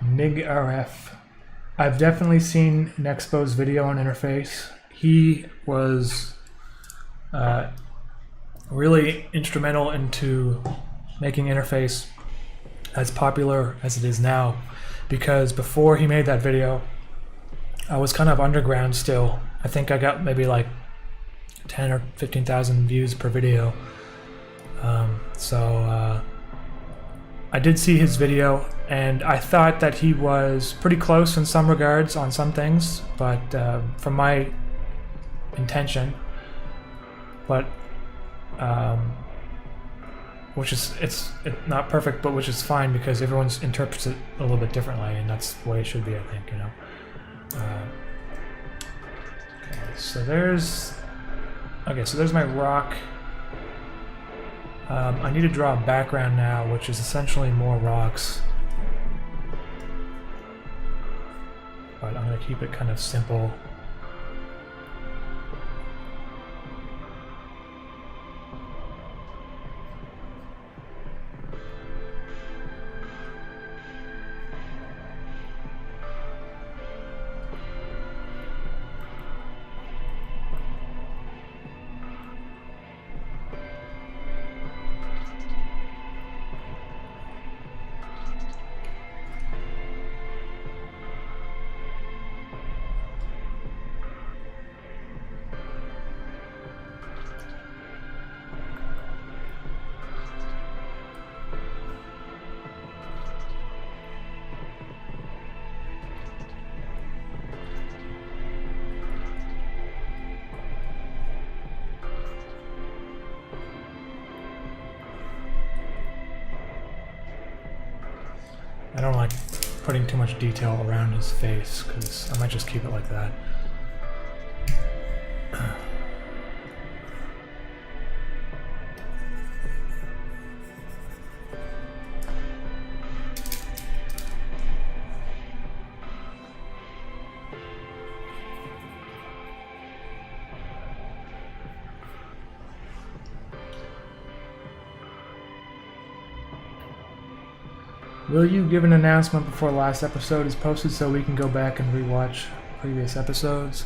MIG-RF. I've definitely seen Nexpo's video on Interface. He was really instrumental into making Interface as popular as it is now, because before he made that video, I was kind of underground still. I think I got maybe like 10 or 15,000 views per video. I did see his video, and I thought that he was pretty close in some regards on some things, but from my intention, but it's not perfect, but which is fine because everyone interprets it a little bit differently, and that's the way it should be, I think, you know. Okay, so there's my rock. I need to draw a background now, which is essentially more rocks. but I'm going to keep it kind of simple. I don't like putting too much detail around his face, because I might just keep it like that. Will you give an announcement before the last episode is posted so we can go back and rewatch previous episodes?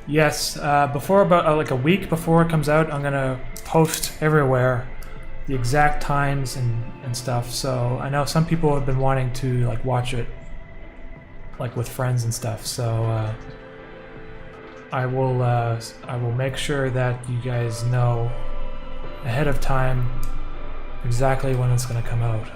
Yes, before about like a week before it comes out, I'm gonna post everywhere the exact times and stuff. So I know some people have been wanting to like watch it like with friends and stuff. So I will make sure that you guys know ahead of time exactly when it's gonna come out.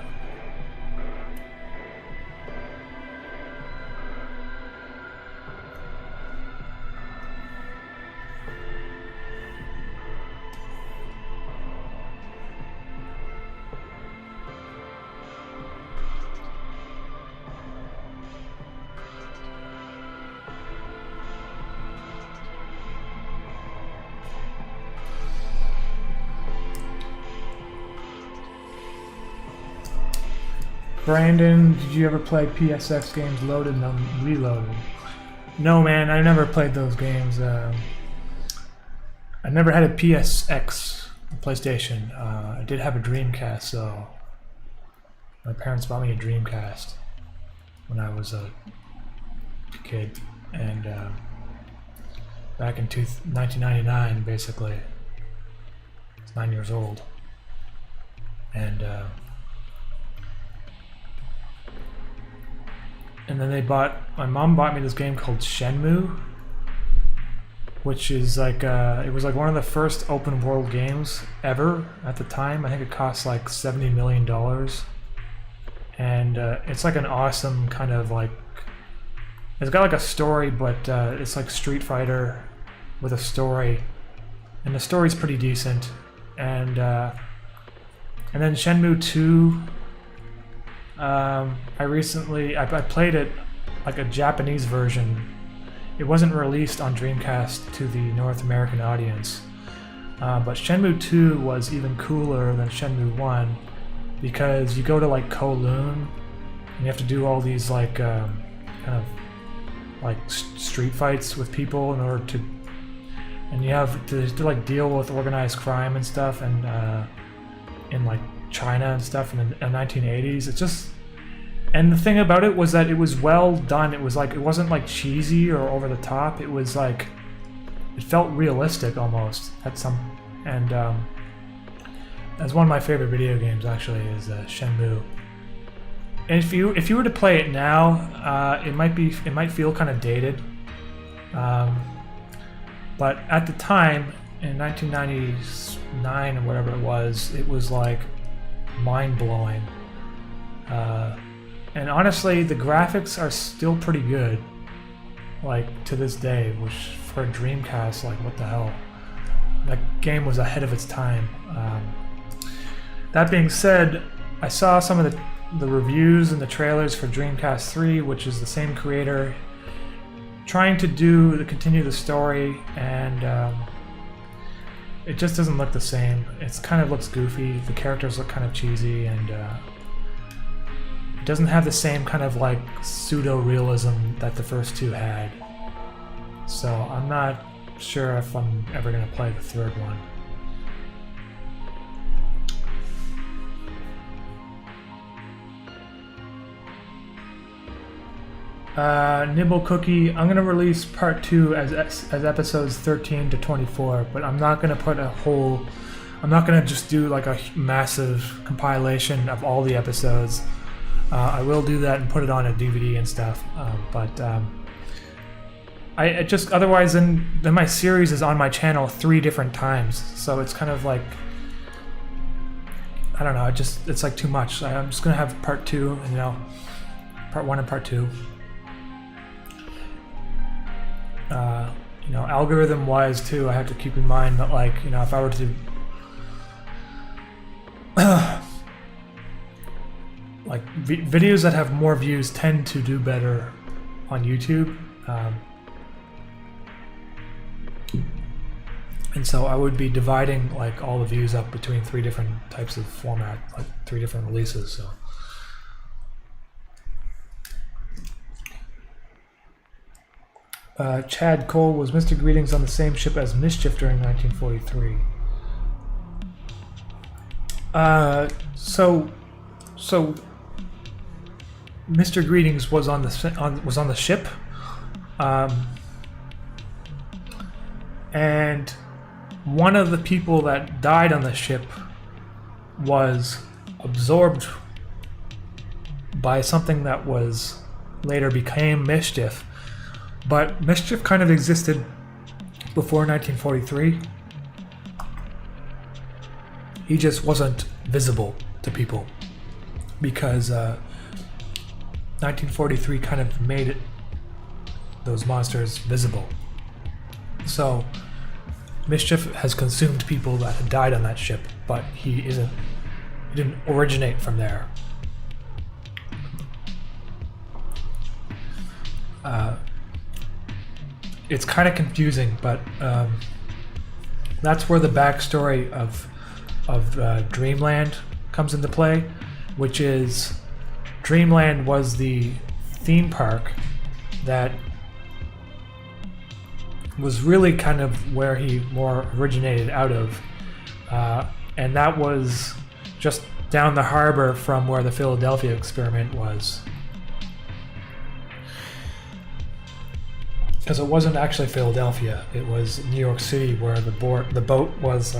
Brandon, did you ever play PSX games Loaded and Reloaded? No, man, I never played those games. I never had a PSX PlayStation. I did have a Dreamcast, so my parents bought me a Dreamcast when I was a kid, and back in 1999, basically. I was 9 years old, and then my mom bought me this game called Shenmue, which is like, it was like one of the first open world games ever at the time. I think it cost like $70 million. And it's like an awesome kind of like, it's got like a story, but it's like Street Fighter with a story. And the story's pretty decent. And then Shenmue 2, I played it like a Japanese version. It wasn't released on Dreamcast to the North American audience, but Shenmue 2 was even cooler than Shenmue 1 because you go to like Kowloon and you have to do all these like kind of like street fights with people in order to, and you have to like deal with organized crime and stuff, and in like China and stuff in the 1980s. It's just, and the thing about it was that it was well done. It was like, it wasn't like cheesy or over the top. It was like, it felt realistic almost at some, and that's one of my favorite video games actually, is Shenmue. And if you were to play it now, it might feel kind of dated, but at the time in 1999 or whatever it was like mind-blowing. And honestly, the graphics are still pretty good, like to this day, which for a Dreamcast, like what the hell, that game was ahead of its time. That being said, I saw some of the reviews and the trailers for Dreamcast 3, which is the same creator, trying to continue the story, and it just doesn't look the same. It kind of looks goofy. The characters look kind of cheesy, and It doesn't have the same kind of like pseudo-realism that the first two had. So I'm not sure if I'm ever going to play the third one. Nibble Cookie, I'm going to release part 2 as episodes 13 to 24, but I'm not going to put a whole... I'm not going to just do like a massive compilation of all the episodes. I will do that and put it on a DVD and stuff, but I just... Otherwise, then my series is on my channel 3 different times, so it's kind of like... I don't know, it's like too much. I'm just going to have part 2, you know, part 1 and part 2. You know, algorithm-wise too, I have to keep in mind that, like, you know, if I were to like videos that have more views tend to do better on YouTube, and so I would be dividing like all the views up between 3 different types of format, like 3 different releases. So. Chad Cole, was Mr. Greetings on the same ship as Mischief during 1943? So Mr. Greetings was on the ship, and one of the people that died on the ship was absorbed by something that was later became Mischief. But Mischief kind of existed before 1943. He just wasn't visible to people because 1943 kind of made those monsters visible. So Mischief has consumed people that had died on that ship, but he didn't originate from there. It's kind of confusing, but that's where the backstory of Dreamland comes into play, which is Dreamland was the theme park that was really kind of where he more originated out of, and that was just down the harbor from where the Philadelphia experiment was. Because it wasn't actually Philadelphia, it was New York City where the boat was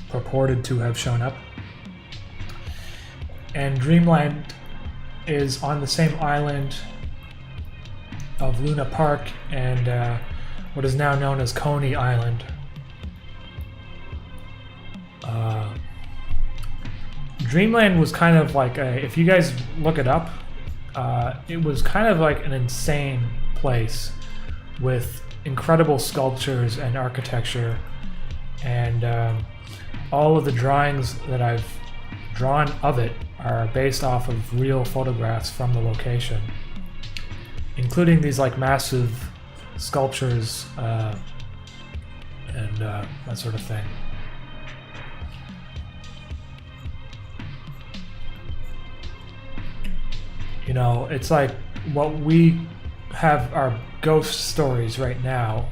purported to have shown up. And Dreamland is on the same island of Luna Park and what is now known as Coney Island. Dreamland was kind of like if you guys look it up, it was kind of like an insane place with incredible sculptures and architecture, and all of the drawings that I've drawn of it are based off of real photographs from the location, including these like massive sculptures and that sort of thing. You know, it's like what we have our ghost stories right now,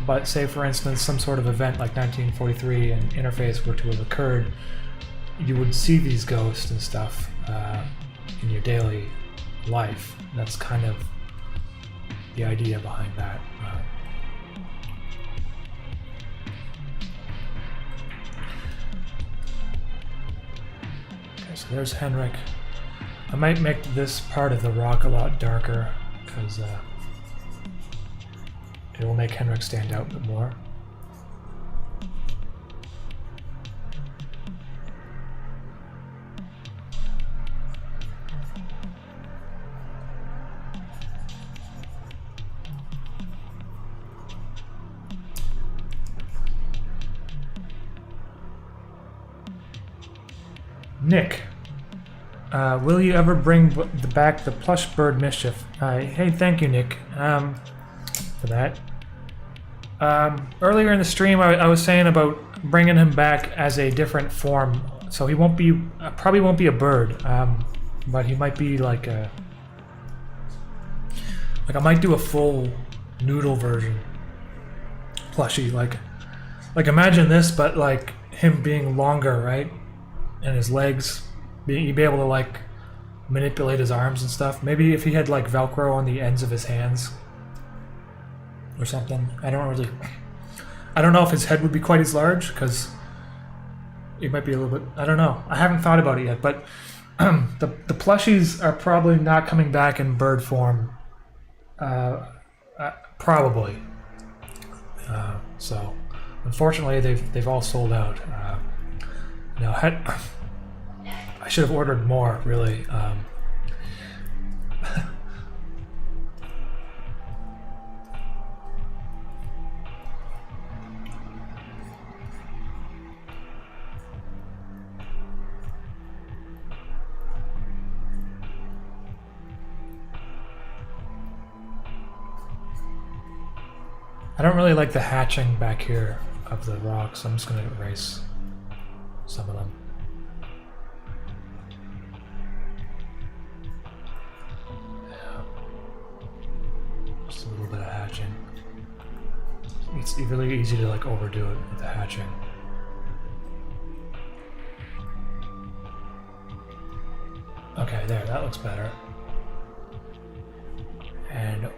but say for instance some sort of event like 1943 and Interface were to have occurred, you would see these ghosts and stuff in your daily life. That's kind of the idea behind that. Okay, so there's Henrik. I might make this part of the rock a lot darker because it will make Henrik stand out a bit more. Nick. Will you ever bring back the plush bird Mischief? Hey, thank you, Nick, for that. Earlier in the stream, I was saying about bringing him back as a different form, so he won't be, probably won't be a bird. but he might be like a... Like I might do a full noodle version plushie. Like imagine this, but like him being longer, right? And his legs, he'd be able to like manipulate his arms and stuff. Maybe if he had like Velcro on the ends of his hands or something. I don't know if his head would be quite as large, because it might be a little bit, I don't know. I haven't thought about it yet, but the plushies are probably not coming back in bird form. Probably. So unfortunately they've all sold out. I should have ordered more, really. I don't really like the hatching back here of the rocks, so I'm just going to erase some of them. Yeah. Just a little bit of hatching. It's really easy to like overdo it with the hatching. Okay, there, that looks better. And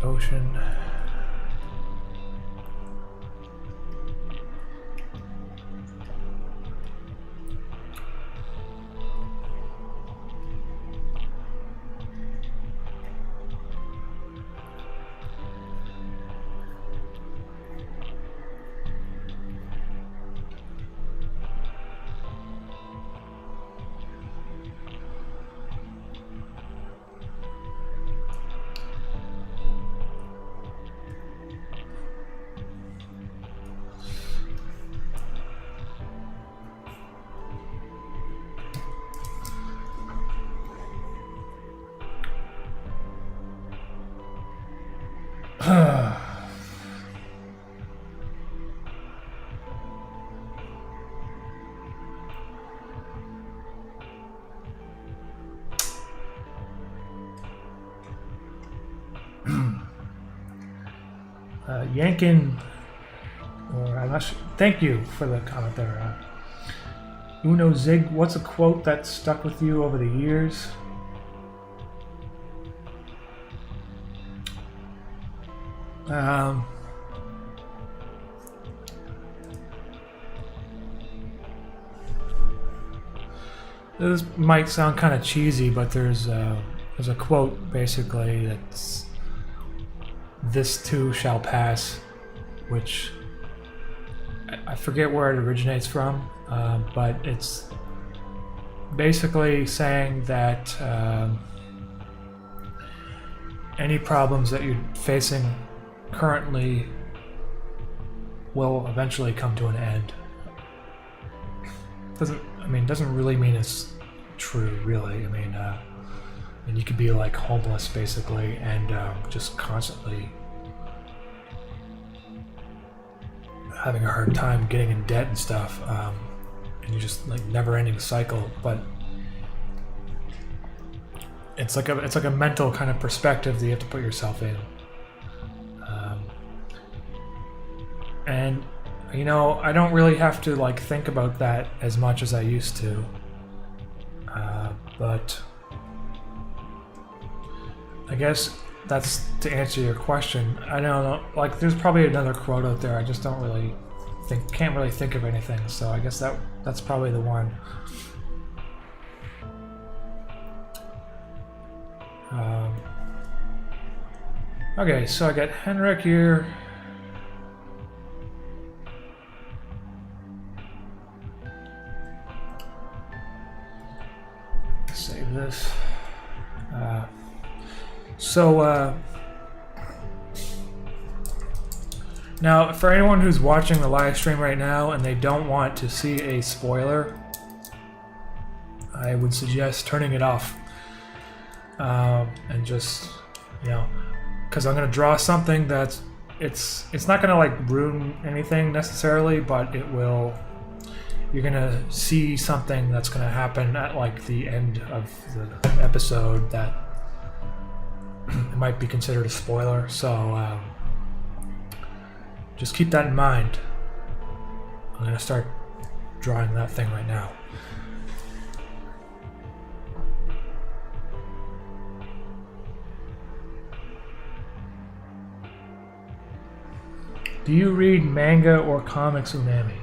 ocean. Yankin, or I'm not sure. Thank you for the comment there. Uno Zig, what's a quote that stuck with you over the years? This might sound kind of cheesy, but there's a quote basically that's "This too shall pass," which I forget where it originates from, but it's basically saying that any problems that you're facing currently will eventually come to an end. Doesn't really mean it's true, really. And you could be like homeless basically, and just constantly having a hard time getting in debt and stuff, and you're just like never-ending cycle. But it's like a mental kind of perspective that you have to put yourself in, and I don't really have to like think about that as much as I used to, but I guess that's to answer your question. I don't know, like there's probably another quote out there. I just can't really think of anything. So I guess that's probably the one. Okay, so I got Henrik here. Save this. Now, for anyone who's watching the live stream right now and they don't want to see a spoiler, I would suggest turning it off, and just, because I'm gonna draw something that it's not gonna like ruin anything necessarily, but you're gonna see something that's gonna happen at like the end of the episode that it might be considered a spoiler. So just keep that in mind. I'm gonna start drawing that thing right now. Do you read manga or comics, Umami?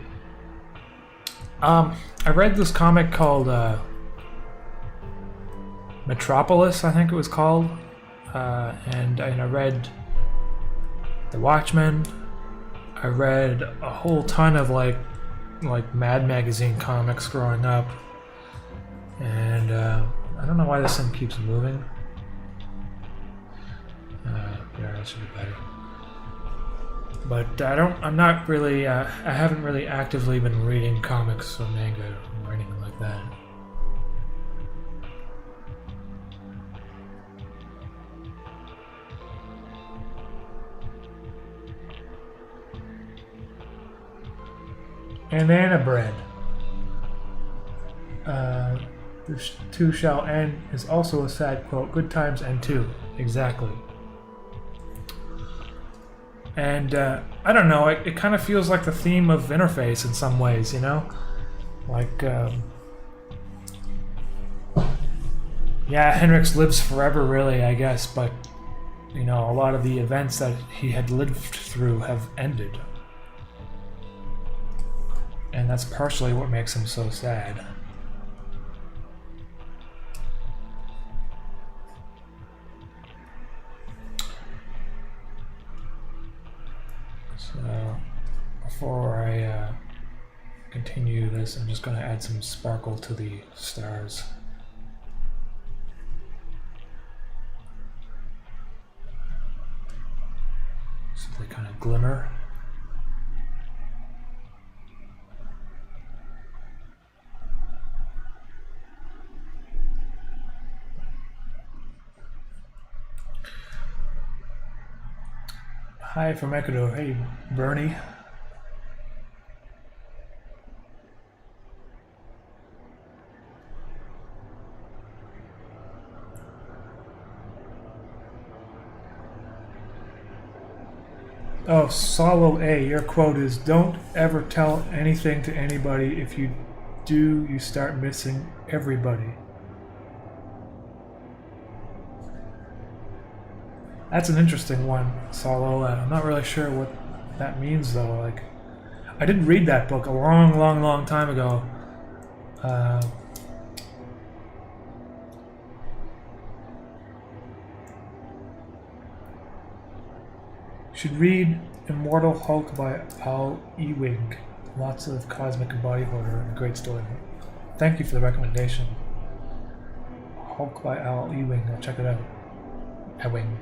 I read this comic called Metropolis, I think it was called, and I read The Watchmen. I read a whole ton of like Mad Magazine comics growing up, and I don't know why this thing keeps moving. Yeah, that should be better. But I'm not really, I haven't really actively been reading comics or manga or anything like that. Banana bread. This too shall end is also a sad quote. Good times end too. Exactly. And I don't know, it kind of feels like the theme of Interface in some ways, you know? Like, yeah, Hendrix lives forever, really, I guess, but, you know, a lot of the events that he had lived through have ended. And that's partially what makes him so sad. So, before I continue this, I'm just going to add some sparkle to the stars. So they kind of glimmer. Hi from Ecuador. Hey, Bernie. Oh, Solo A, your quote is, "Don't ever tell anything to anybody. If you do, you start missing everybody." That's an interesting one, Solo. I'm not really sure what that means, though. Like, I did read that book a long, long, long time ago. Should read Immortal Hulk by Al Ewing. Lots of cosmic and body horror and a great story. Thank you for the recommendation. Hulk by Al Ewing. I'll check it out. Ewing.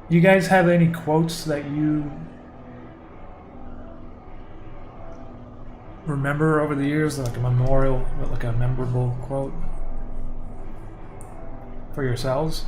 You guys have any quotes that you remember over the years, like a memorial, like a memorable quote for yourselves?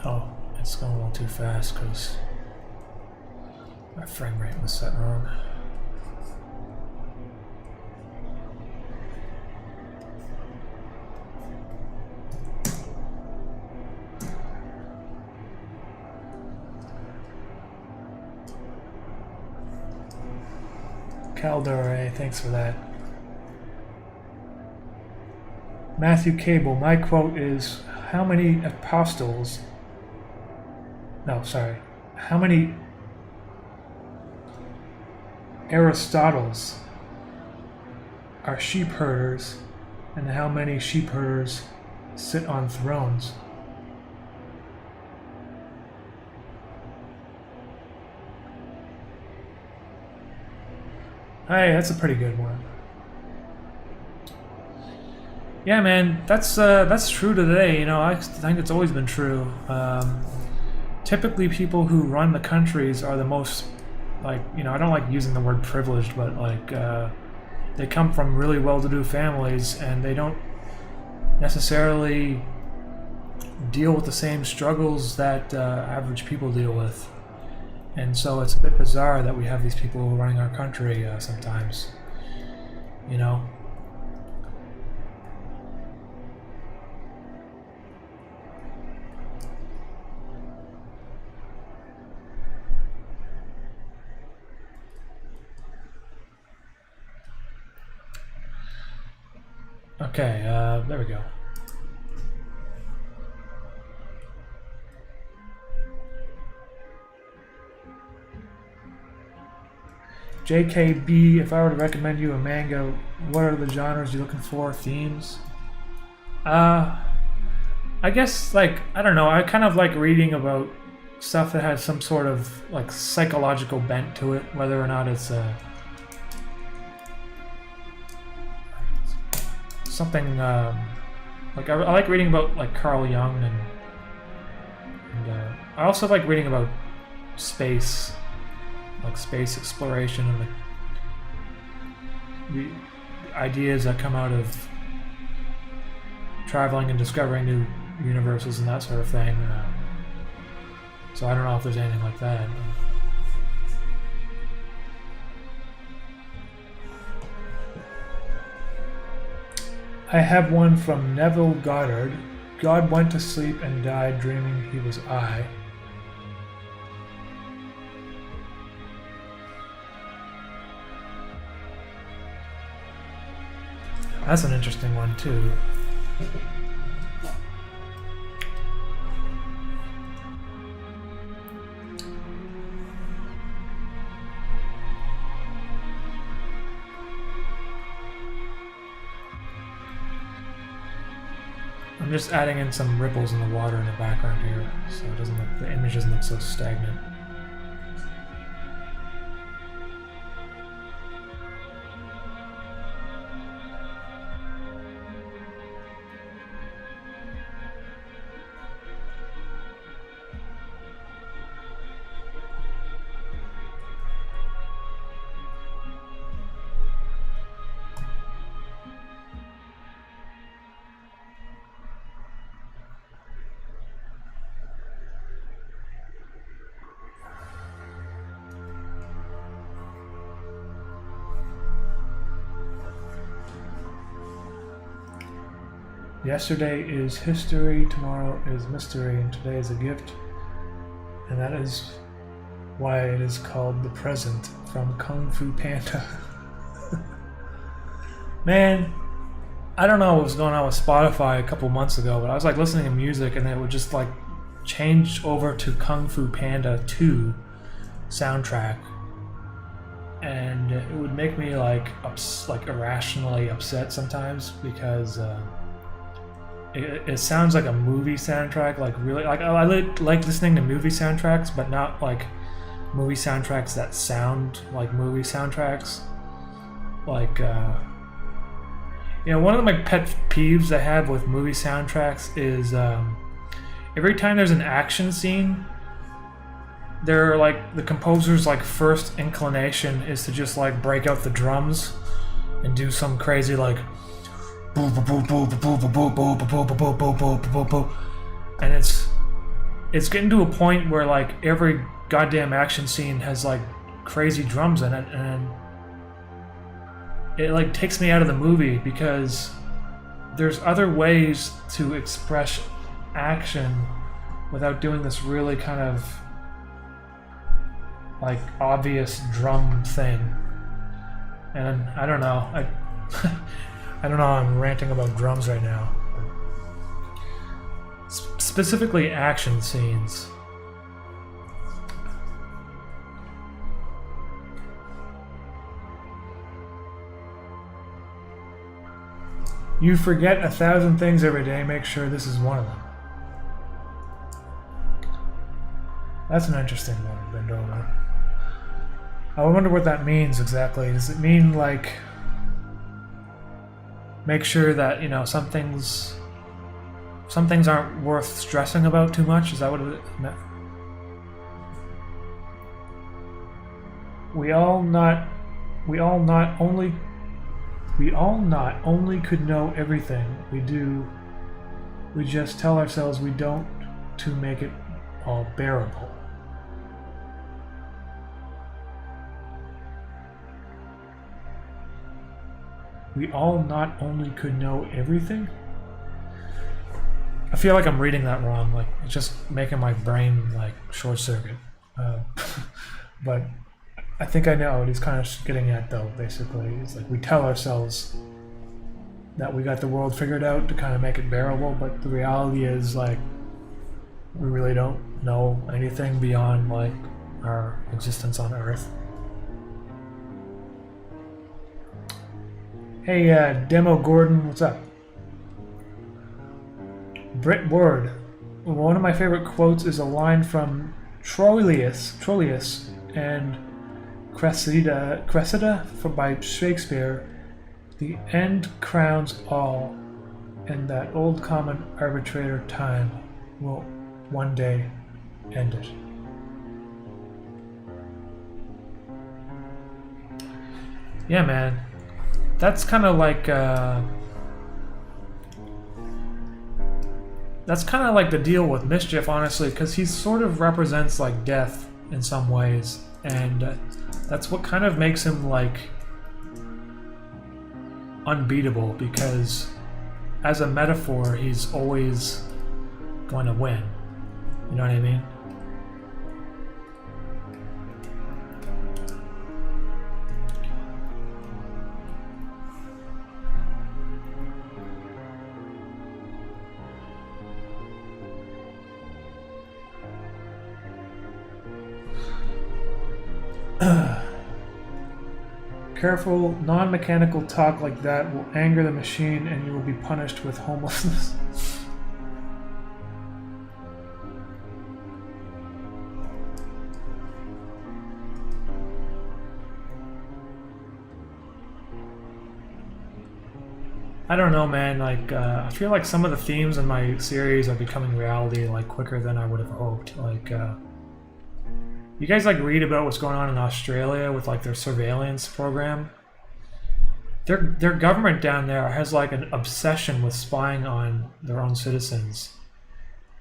Oh, it's going a little too fast because my frame rate was set wrong. Caldore, thanks for that. Matthew Cable, my quote is, how many apostles... No, sorry. How many Aristotles are sheep herders and how many sheep herders sit on thrones. Hey, that's a pretty good one. Yeah, man, that's true today. You know, I think it's always been true. Typically, people who run the countries are the most, like, you know, I don't like using the word privileged, but like, they come from really well-to-do families, and they don't necessarily deal with the same struggles that average people deal with. And so it's a bit bizarre that we have these people running our country sometimes, you know. Okay, there we go. JKB, if I were to recommend you a manga, what are the genres you're looking for? Themes? I guess, like, I don't know, I kind of like reading about stuff that has some sort of, like, psychological bent to it, whether or not it's something, like, I like reading about, like, Carl Jung, and I also like reading about space, like space exploration, and the ideas that come out of traveling and discovering new universes and that sort of thing. So I don't know if there's anything like that. I have one from Neville Goddard. God went to sleep and died dreaming he was I. That's an interesting one too. I'm just adding in some ripples in the water in the background here, so it doesn't look, the image doesn't look so stagnant. Yesterday is history, tomorrow is mystery, and today is a gift. And that is why it is called the present, from Kung Fu Panda. Man, I don't know what was going on with Spotify a couple months ago, but I was like listening to music and it would just like change over to Kung Fu Panda 2 soundtrack. And it would make me like irrationally upset sometimes, because it sounds like a movie soundtrack, like really, like I like listening to movie soundtracks, but not like movie soundtracks that sound like movie soundtracks. Like, you know, one of my pet peeves I have with movie soundtracks is every time there's an action scene, they're like, the composer's like first inclination is to just like break out the drums and do some crazy like and it's getting to a point where like every goddamn action scene has like crazy drums in it, and it like takes me out of the movie, because there's other ways to express action without doing this really kind of like obvious drum thing. And I don't know, I don't know, I'm ranting about drums right now. Specifically action scenes. You forget 1,000 things every day. Make sure this is one of them. That's an interesting one to bend over. I wonder what that means exactly. Does it mean like make sure that, you know, some things aren't worth stressing about too much? Is that what it meant? We all not only could know everything. We just tell ourselves we don't to make it all bearable. We all not only could know everything? I feel like I'm reading that wrong, like it's just making my brain like short circuit. But I think I know what he's kind of getting at though, basically. It's like we tell ourselves that we got the world figured out to kind of make it bearable, but the reality is like we really don't know anything beyond like our existence on Earth. Hey, Demo Gordon, what's up? Brit Word. One of my favorite quotes is a line from Troilus and Cressida by Shakespeare. The end crowns all, and that old common arbitrator time will one day end it. Yeah, man. That's kind of like the deal with Mischief, honestly, because he sort of represents like death in some ways, and that's what kind of makes him like unbeatable, because as a metaphor, he's always going to win. You know what I mean? Careful, non-mechanical talk like that will anger the machine and you will be punished with homelessness. I don't know, man, like, I feel like some of the themes in my series are becoming reality, like, quicker than I would have hoped. Like, you guys like read about what's going on in Australia with like their surveillance program? Their government down there has like an obsession with spying on their own citizens.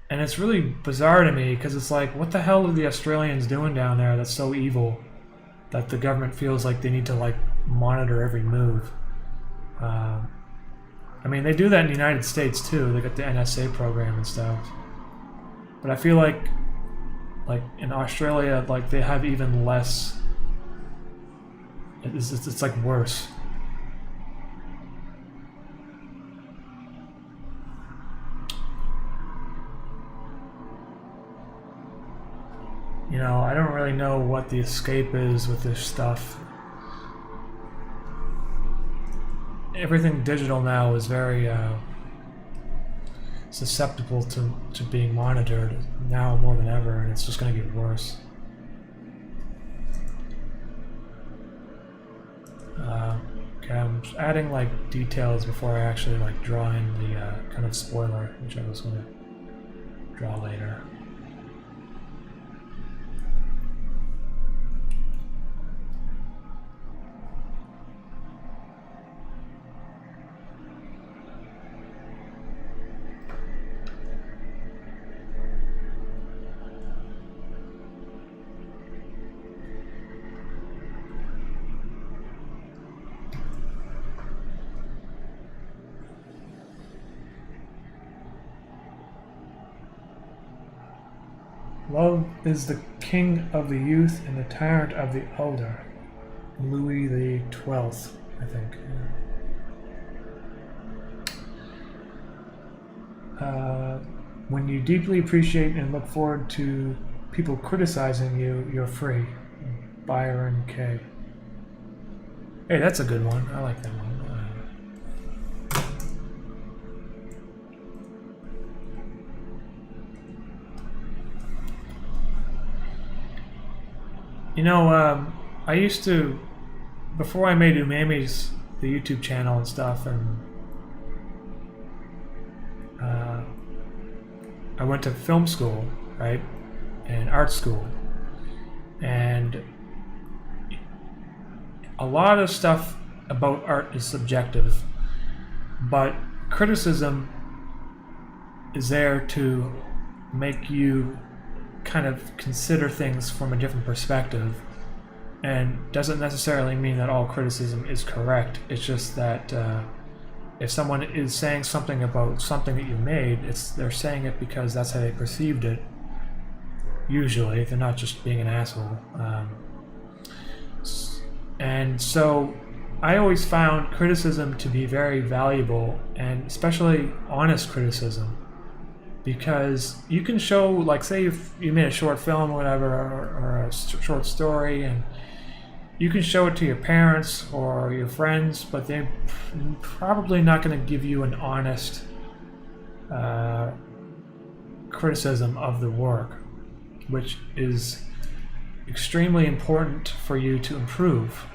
And it's really bizarre to me because it's like, what the hell are the Australians doing down there that's so evil that the government feels like they need to like monitor every move? I mean, they do that in the United States too. They got the NSA program and stuff. But I feel like in Australia, like they have even less. It's like worse. You know, I don't really know what the escape is with this stuff. Everything digital now is very susceptible to being monitored now more than ever, and it's just going to get worse. Okay, I'm just adding like details before I actually like draw in the kind of spoiler, which I was going to draw later. Love is the king of the youth and the tyrant of the elder. Louis the 12th, I think. When you deeply appreciate and look forward to people criticizing you, you're free. Byron K. Hey, that's a good one. I like that one. You know, I used to, before I made Umami's, the YouTube channel and stuff, and I went to film school, right, and art school, and a lot of stuff about art is subjective, but criticism is there to make you kind of consider things from a different perspective, and doesn't necessarily mean that all criticism is correct. It's just that if someone is saying something about something that you made, they're saying it because that's how they perceived it. Usually, they're not just being an asshole. And so I always found criticism to be very valuable, and especially honest criticism, because you can show, like, say if you made a short film or whatever, or a short story, and you can show it to your parents or your friends, but they're probably not going to give you an honest criticism of the work, which is extremely important for you to improve.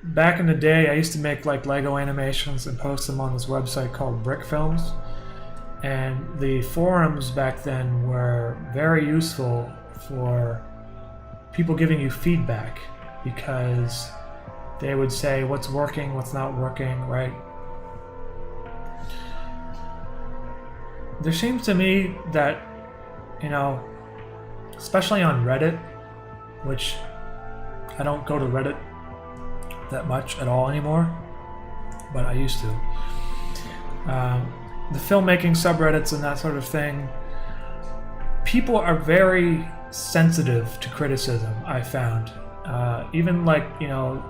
Back in the day, I used to make like Lego animations and post them on this website called Brick Films, and the forums back then were very useful for people giving you feedback, because they would say what's working, what's not working, right? There seems to me that, you know, especially on Reddit, which I don't go to Reddit that much at all anymore, but I used to. The filmmaking subreddits and that sort of thing, people are very sensitive to criticism, I found. Even like, you know,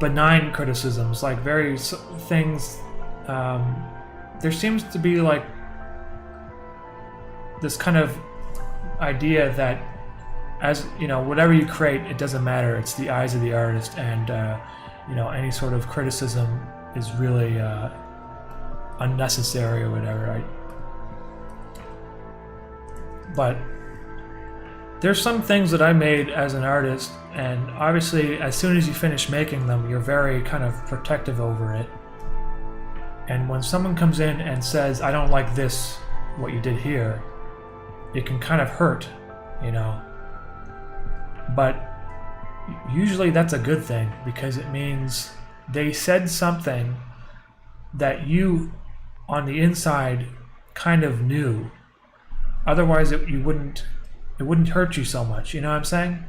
benign criticisms, like very things, there seems to be like this kind of idea that, as you know, whatever you create, it doesn't matter. It's the eyes of the artist, and you know, any sort of criticism is really unnecessary or whatever, right? But there's some things that I made as an artist, and obviously, as soon as you finish making them, you're very kind of protective over it. And when someone comes in and says, "I don't like this, what you did here," it can kind of hurt, you know. But usually that's a good thing, because it means they said something that you on the inside kind of knew. Otherwise it wouldn't hurt you so much, you know what I'm saying?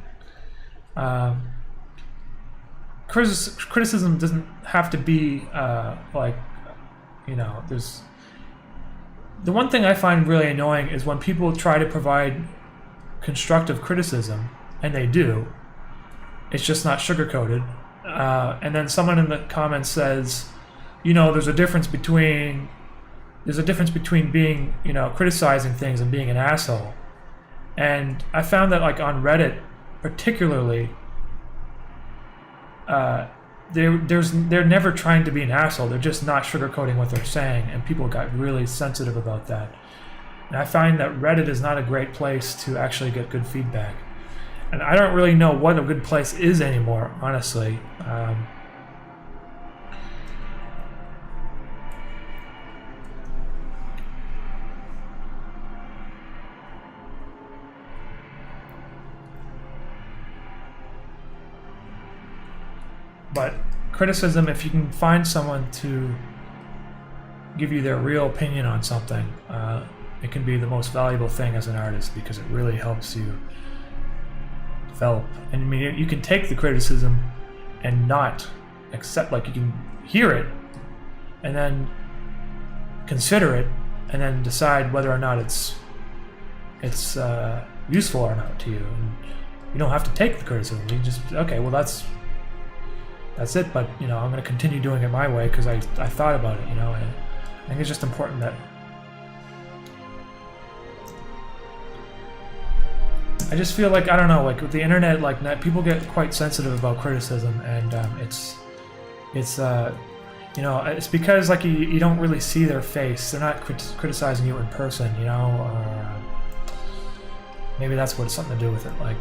Criticism doesn't have to be like, you know, there's the one thing I find really annoying is when people try to provide constructive criticism, and they do. It's just not sugar-coated. And then someone in the comments says, you know, there's a difference between being, you know, criticizing things and being an asshole. And I found that, like, on Reddit particularly, they're never trying to be an asshole. They're just not sugarcoating what they're saying, and people got really sensitive about that. And I find that Reddit is not a great place to actually get good feedback. And I don't really know what a good place is anymore, honestly. But criticism, if you can find someone to give you their real opinion on something, it can be the most valuable thing as an artist, because it really helps you develop. And I mean, you can take the criticism and not accept, like, you can hear it and then consider it and then decide whether or not it's useful or not to you. And you don't have to take the criticism. You just, okay, well, that's it, but, you know, I'm going to continue doing it my way because I thought about it, you know. And I think it's just important that I just feel like, I don't know, like with the internet, like people get quite sensitive about criticism, and it's you know, it's because, like, you don't really see their face. They're not criticizing you in person, you know, or Maybe that's what it's something to do with it. Like,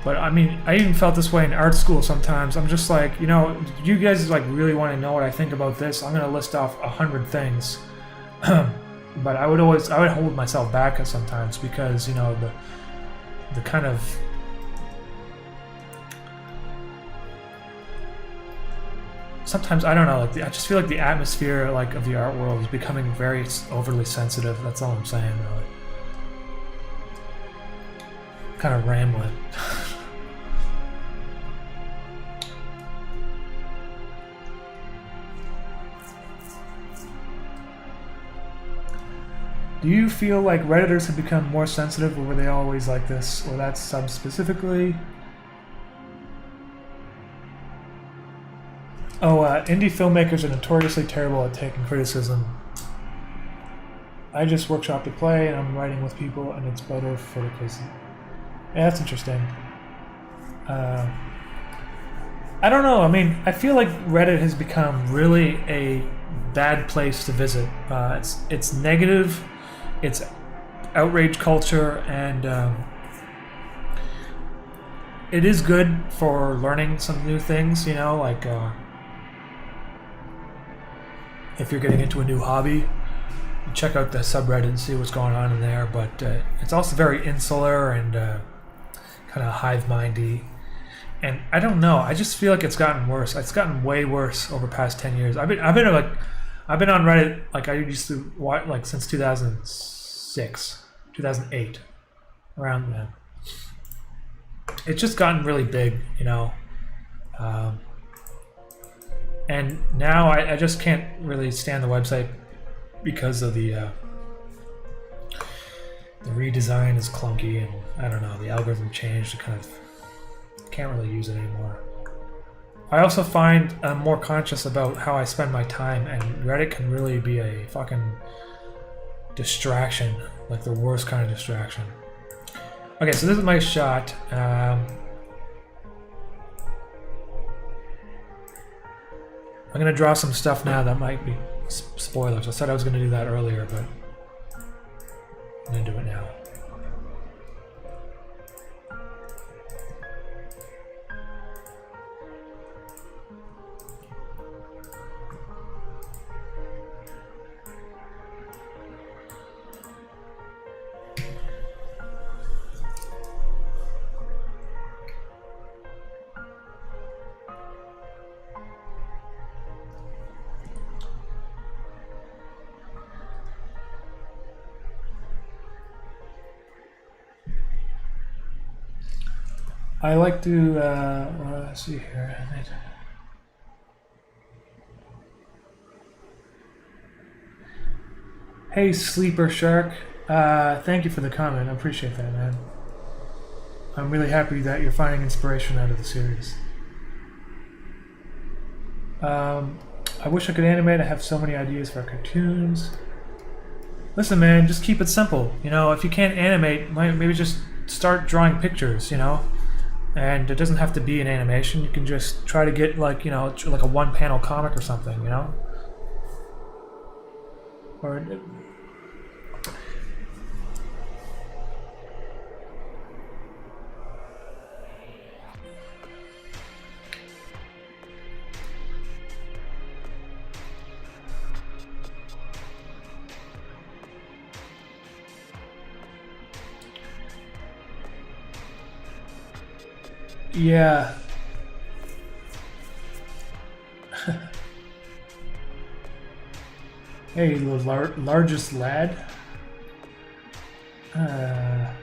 but I mean, I even felt this way in art school sometimes. I'm just like, you know, you guys like really want to know what I think about this? I'm gonna list off 100 things, but I would hold myself back sometimes because, you know, the kind of sometimes, I don't know, like I just feel like the atmosphere like of the art world is becoming very overly sensitive. That's all I'm saying, really. Kind of rambling. Do you feel like Redditors have become more sensitive, or were they always like this, or that sub specifically? Oh, indie filmmakers are notoriously terrible at taking criticism. I just workshop to play, and I'm writing with people, and it's better for the criticism. Yeah, that's interesting. I don't know. I mean, I feel like Reddit has become really a bad place to visit. It's negative, it's outrage culture, and it is good for learning some new things, you know, like if you're getting into a new hobby, check out the subreddit and see what's going on in there. But it's also very insular and kind of hive-mindy. And I don't know. I just feel like it's gotten worse. It's gotten way worse over the past 10 years. I've been on Reddit like I used to watch like since 2006, 2008, around then. It's just gotten really big, you know. And now I just can't really stand the website because of the redesign is clunky, and I don't know, the algorithm changed. I kind of can't really use it anymore. I also find I'm more conscious about how I spend my time, and Reddit can really be a fucking distraction, like the worst kind of distraction. Okay, so this is my shot. I'm gonna draw some stuff now that might be spoilers. I said I was gonna do that earlier, but I'm gonna do it now. I like to, let's see here. Hey, Sleeper Shark. Thank you for the comment. I appreciate that, man. I'm really happy that you're finding inspiration out of the series. I wish I could animate. I have so many ideas for cartoons. Listen, man, just keep it simple. You know, if you can't animate, maybe just start drawing pictures, you know? And it doesn't have to be an animation. You can just try to get, like, you know, like a one-panel comic or something, you know? Or yeah. Hey, the largest lad. I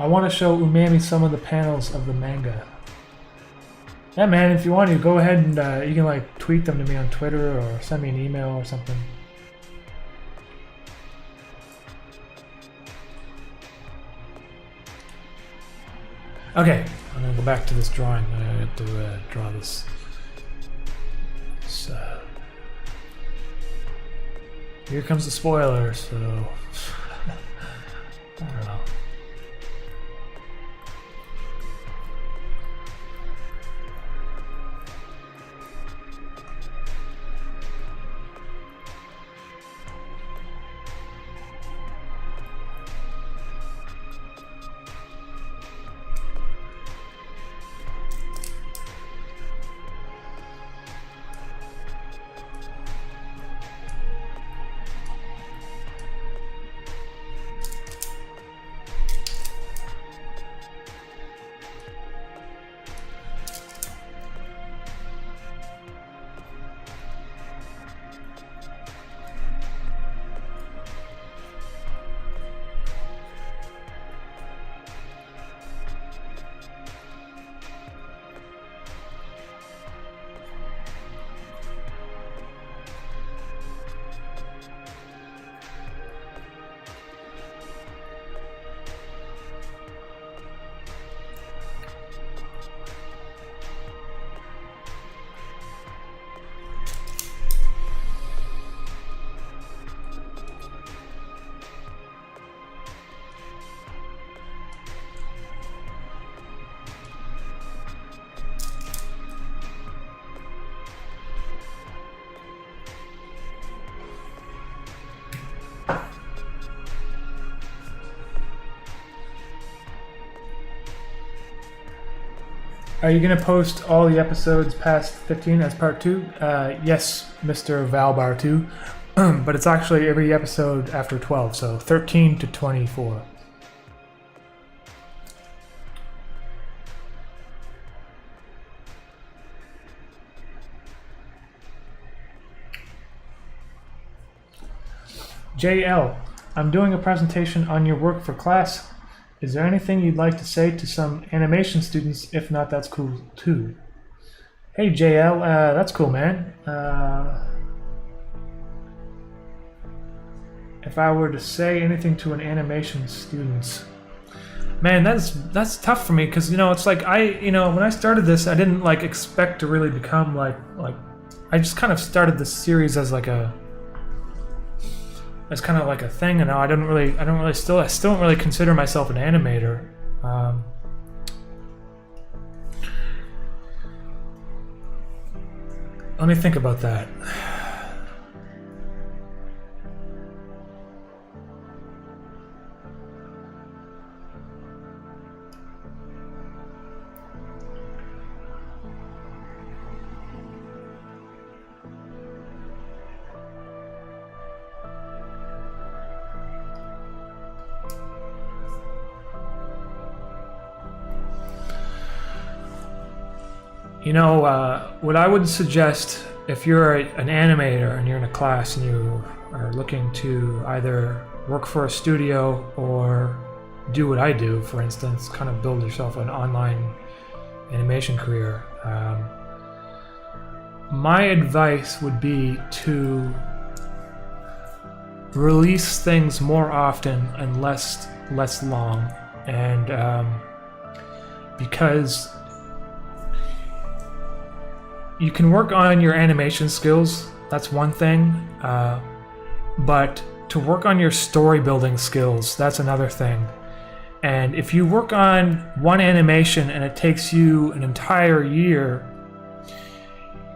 want to show Umami some of the panels of the manga. Yeah, man, if you want to, go ahead and you can like tweet them to me on Twitter or send me an email or something. Okay, I'm gonna go back to this drawing. I have to draw this. So here comes the spoiler. So I don't know. Are you gonna post all the episodes past 15 as part 2? Yes, Mr. Valbar 2. But it's actually every episode after 12, so 13 to 24. JL, I'm doing a presentation on your work for class. Is there anything you'd like to say to some animation students? If not, that's cool too. Hey JL, that's cool, man. If I were to say anything to an animation student, man, that's tough for me, because it's like when I started this, I didn't like expect to really become like I just kind of started this series as like a kind of like a thing, and I still don't really consider myself an animator. Let me think about that. What I would suggest, if you're an animator and you're in a class and you are looking to either work for a studio or do what I do, for instance, kind of build yourself an online animation career, my advice would be to release things more often and less long, and because you can work on your animation skills, that's one thing, but to work on your story building skills, that's another thing. And if you work on one animation and it takes you an entire year,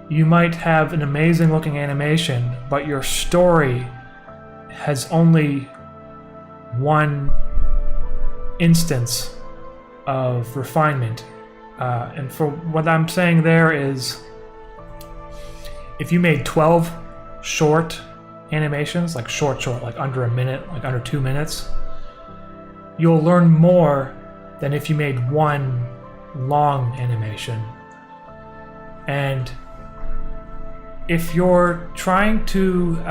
you might have an amazing looking animation, but your story has only one instance of refinement. And for what I'm saying there is, if you made 12 short animations, like short, like under a minute, like under 2 minutes, you'll learn more than if you made one long animation. And if you're trying to,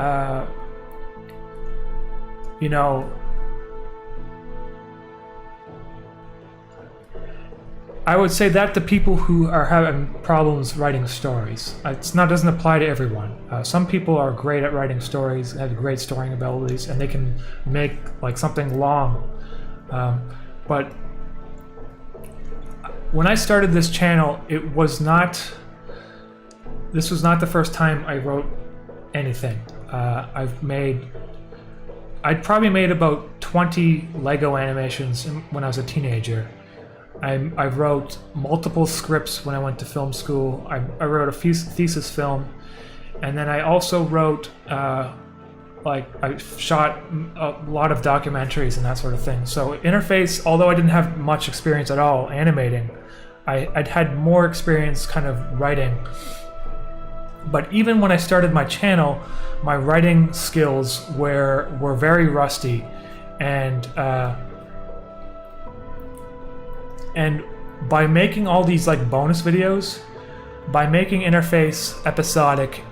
I would say that to people who are having problems writing stories. Doesn't apply to everyone. Some people are great at writing stories, have great storying abilities, and they can make like something long. But when I started this channel, this was not the first time I wrote anything. I'd probably made about 20 Lego animations when I was a teenager. I wrote multiple scripts when I went to film school. I wrote a thesis film, and then I also wrote, I shot a lot of documentaries and that sort of thing. So interface, although I didn't have much experience at all animating, I'd had more experience kind of writing. But even when I started my channel, my writing skills were very rusty, and by making all these like bonus videos, by making interface episodic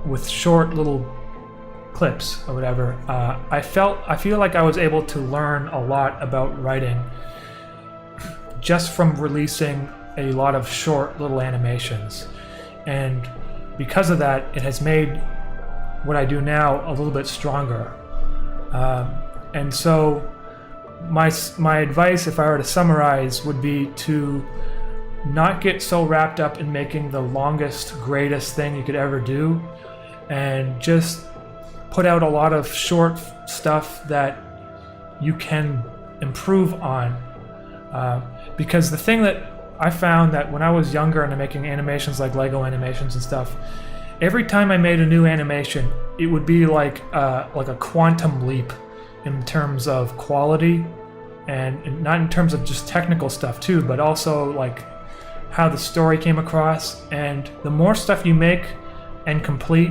with short little clips or whatever, I feel like I was able to learn a lot about writing just from releasing a lot of short little animations. And because of that, it has made what I do now a little bit stronger. And so my advice, if I were to summarize, would be to not get so wrapped up in making the longest, greatest thing you could ever do, and just put out a lot of short stuff that you can improve on. Because the thing that I found, that when I was younger and I'm making animations like Lego animations and stuff, every time I made a new animation, it would be like a quantum leap in terms of quality, and not in terms of just technical stuff too, but also like how the story came across, and the more stuff you make and complete,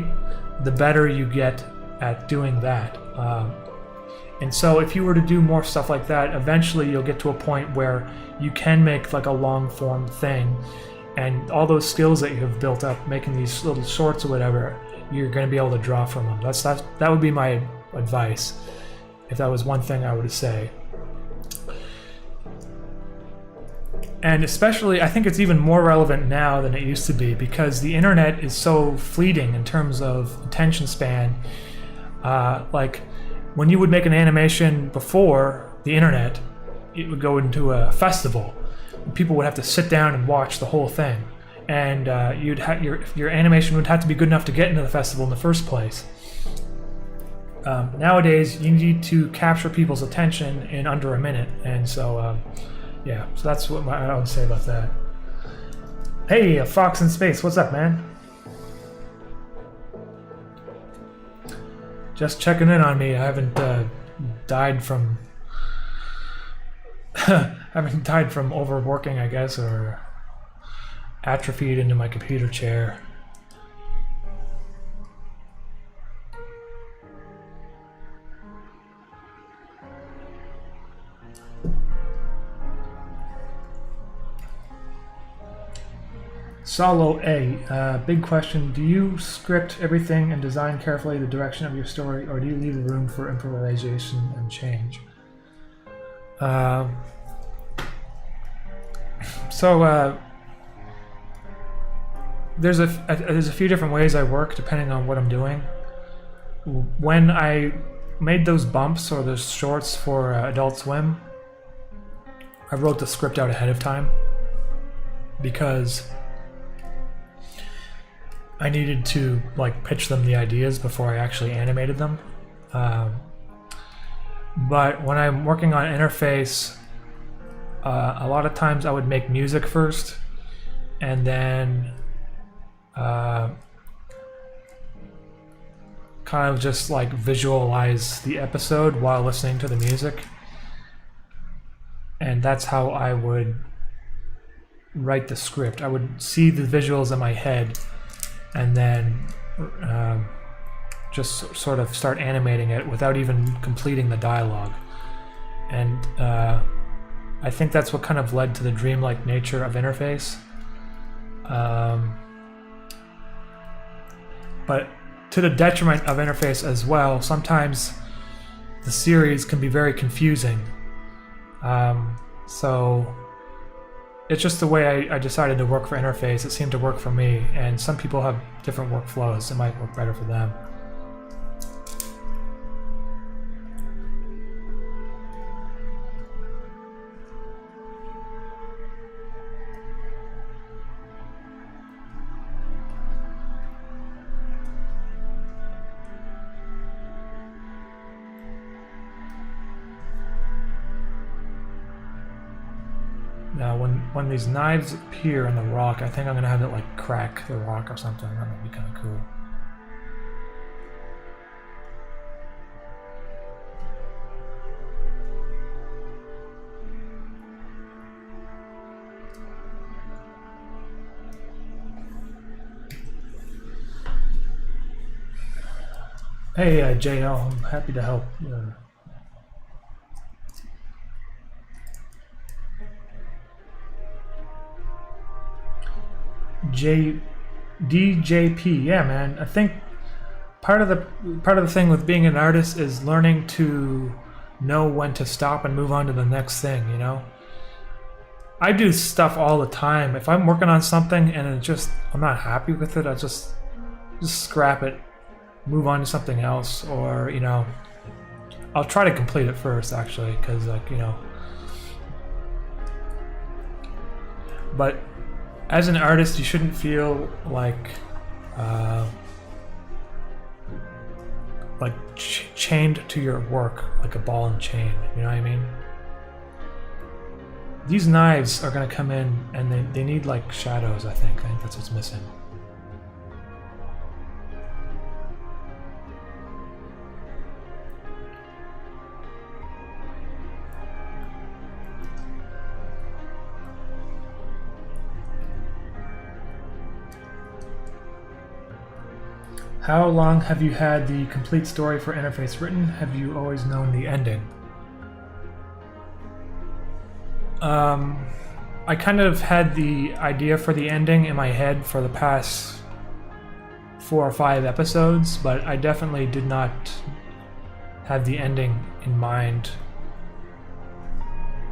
the better you get at doing that. And so if you were to do more stuff like that, eventually you'll get to a point where you can make like a long form thing, and all those skills that you have built up making these little shorts or whatever, you're going to be able to draw from them. That would be my advice if that was one thing I would say. And especially, I think it's even more relevant now than it used to be, because the internet is so fleeting in terms of attention span. Like, when you would make an animation before the internet, it would go into a festival. People would have to sit down and watch the whole thing. And your animation would have to be good enough to get into the festival in the first place. Nowadays, you need to capture people's attention in under a minute. And so, yeah, so that's what I would say about that. Hey, a Fox in Space, what's up, man? Just checking in on me. I haven't died from overworking, I guess, or atrophied into my computer chair. Solo A, big question. Do you script everything and design carefully the direction of your story, or do you leave the room for improvisation and change? There's a few different ways I work depending on what I'm doing. When I made those bumps or those shorts for Adult Swim, I wrote the script out ahead of time because I needed to like pitch them the ideas before I actually animated them. But when I'm working on interface, a lot of times I would make music first and then kind of just like visualize the episode while listening to the music. And that's how I would write the script. I would see the visuals in my head and then just sort of start animating it without even completing the dialogue. And I think that's what kind of led to the dreamlike nature of interface. But to the detriment of interface as well, sometimes the series can be very confusing. So it's just the way I decided to work for interface. It seemed to work for me, and some people have different workflows. It might work better for them. Now, when these knives appear in the rock, I think I'm gonna have it like crack the rock or something. That would be kind of cool. Hey, JL, I'm happy to help. DJP, yeah, man. I think part of the thing with being an artist is learning to know when to stop and move on to the next thing. You know, I do stuff all the time. If I'm working on something and I'm not happy with it, I just scrap it, move on to something else, or I'll try to complete it first, actually, because but as an artist, you shouldn't feel like chained to your work like a ball and chain. You know what I mean? These knives are gonna come in, and they need like shadows. I think that's what's missing. How long have you had the complete story for Interface written? Have you always known the ending? I kind of had the idea for the ending in my head for the past 4 or 5 episodes, but I definitely did not have the ending in mind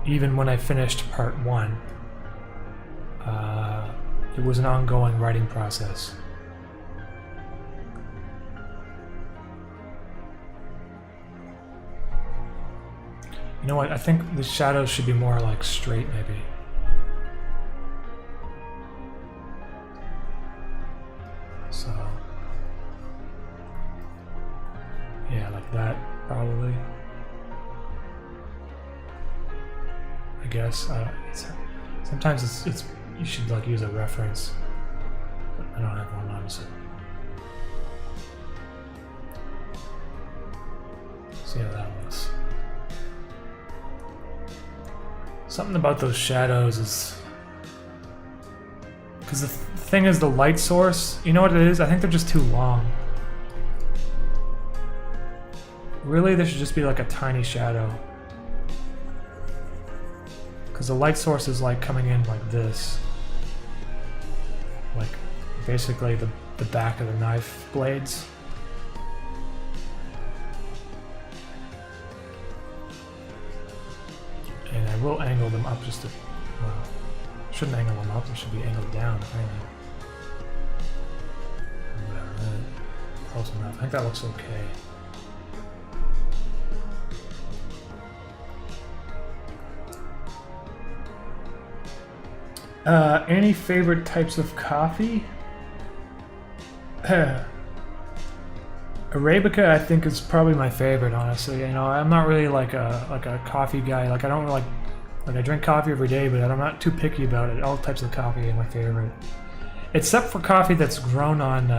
even when I finished part 1. It was an ongoing writing process. You know what, I think the shadows should be more like straight maybe. So, yeah, like that, probably. I guess. Sometimes it's you should like use a reference, but I don't have one honestly. See how that looks. Something about those shadows is because the thing is the light source. You know what it is? I think they're just too long. Really, there should just be like a tiny shadow. Because the light source is like coming in like this. Like basically the back of the knife blades. And I will angle them up just to, well, shouldn't angle them up, they should be angled down, apparently. Whatever, close enough. I think that looks okay. Any favorite types of coffee? Arabica, I think, is probably my favorite. Honestly, you know, I'm not really like a coffee guy. Like I don't like I drink coffee every day, but I'm not too picky about it. All types of coffee are my favorite, except for coffee that's grown on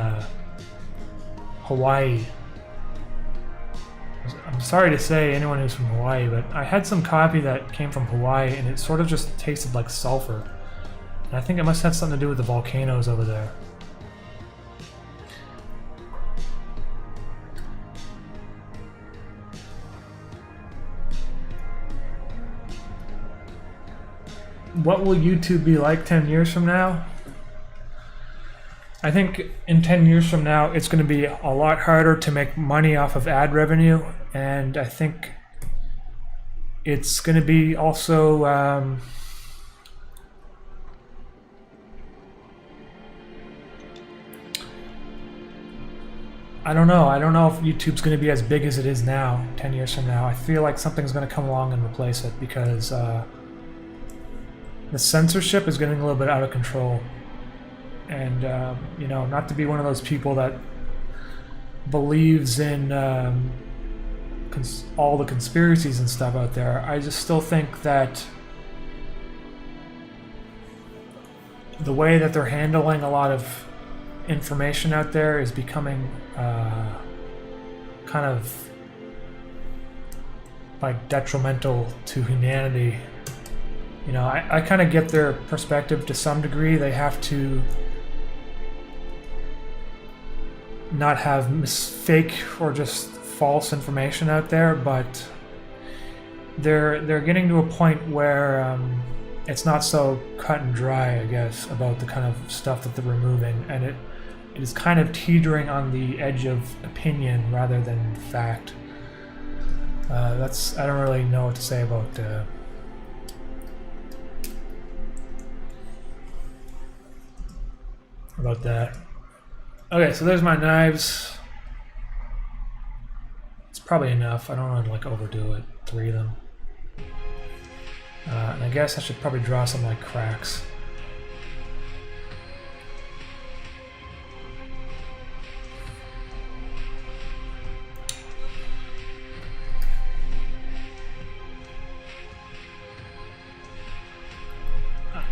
Hawaii. I'm sorry to say, anyone who's from Hawaii, but I had some coffee that came from Hawaii, and it sort of just tasted like sulfur. And I think it must have something to do with the volcanoes over there. What will YouTube be like 10 years from now? I think in 10 years from now, it's going to be a lot harder to make money off of ad revenue, and I think it's going to be also I don't know if YouTube's going to be as big as it is now 10 years from now. I feel like something's going to come along and replace it because the censorship is getting a little bit out of control. And, you know, not to be one of those people that believes in all the conspiracies and stuff out there, I just still think that the way that they're handling a lot of information out there is becoming kind of like detrimental to humanity. You know, I kind of get their perspective to some degree. They have to not have fake or just false information out there, but they're getting to a point where it's not so cut and dry, I guess, about the kind of stuff that they're removing, and it is kind of teetering on the edge of opinion rather than fact. I don't really know what to say about that. Okay, so there's my knives. It's probably enough. I don't want to like overdo it. 3 of them. And I guess I should probably draw some like cracks.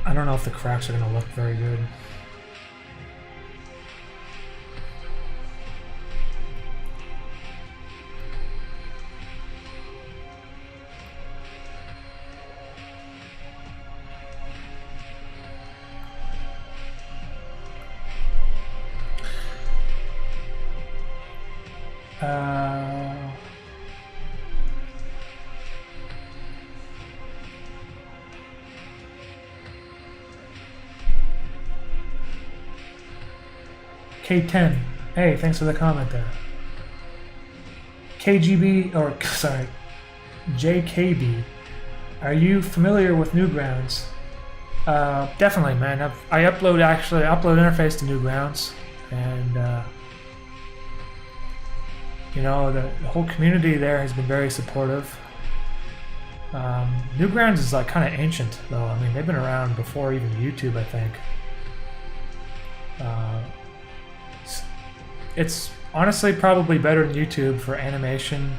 I don't know if the cracks are going to look very good. K10. Hey, thanks for the comment there. KGB, or sorry, JKB. Are you familiar with Newgrounds? Definitely, man. I upload interface to Newgrounds, and you know, the whole community there has been very supportive. Newgrounds is like kind of ancient, though. I mean, they've been around before even YouTube, I think. It's honestly probably better than YouTube for animation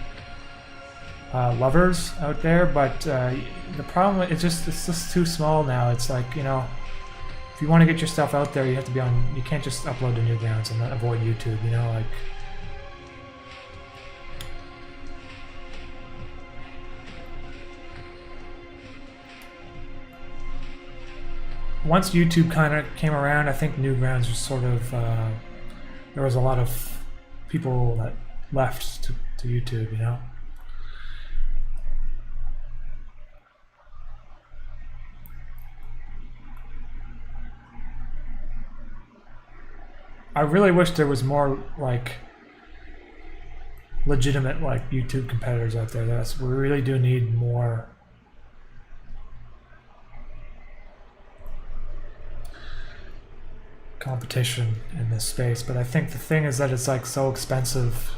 lovers out there, but the problem it's just too small now. It's like, you know, if you want to get your stuff out there, you have to be on. You can't just upload to Newgrounds and avoid YouTube. You know, like. Once YouTube kind of came around, I think Newgrounds was sort of there was a lot of people that left to YouTube, you know. I really wish there was more like legitimate like YouTube competitors out there. We really do need more competition in this space, but I think the thing is that it's like so expensive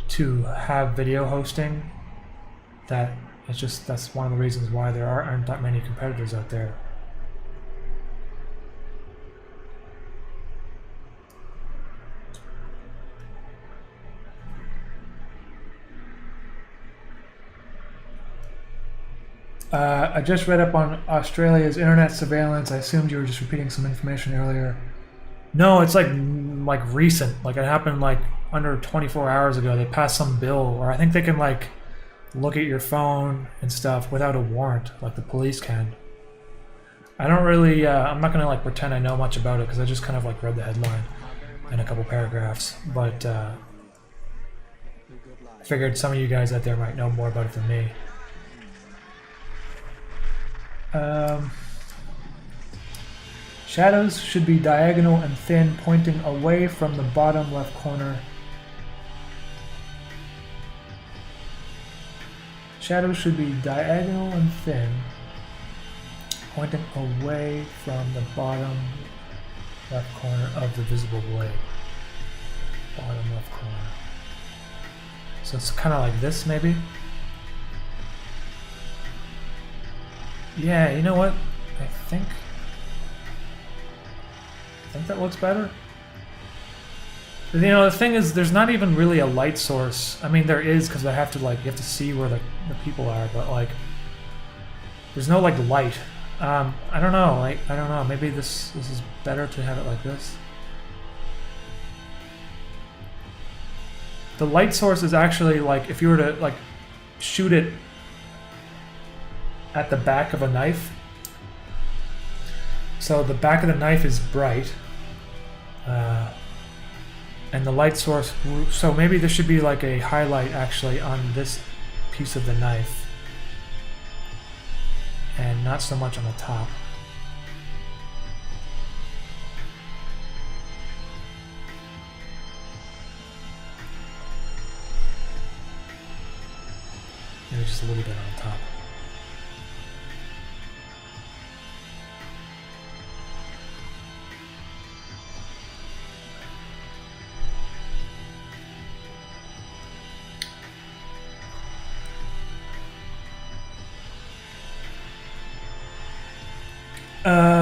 to have video hosting that it's just, that's one of the reasons why there aren't that many competitors out there. I just read up on Australia's internet surveillance. I assumed you were just repeating some information earlier. No, it's like recent. Like it happened like under 24 hours ago. They passed some bill, or I think they can like look at your phone and stuff without a warrant, like the police can. I don't really. I'm not gonna like pretend I know much about it because I just kind of like read the headline and a couple paragraphs. But I figured some of you guys out there might know more about it than me. Shadows should be diagonal and thin, pointing away from the bottom left corner. Shadows should be diagonal and thin, pointing away from the bottom left corner of the visible blade. Bottom left corner. So it's kind of like this, maybe? Yeah, you know what? I think that looks better. You know, the thing is, there's not even really a light source. I mean, there is, because I have to like, you have to see where the people are, but like, there's no like light. I don't know. Like, I don't know. Maybe this is better to have it like this. The light source is actually like, if you were to like shoot it at the back of a knife. So the back of the knife is bright, and the light source, so maybe there should be like a highlight actually on this piece of the knife and not so much on the top. Maybe just a little bit on top.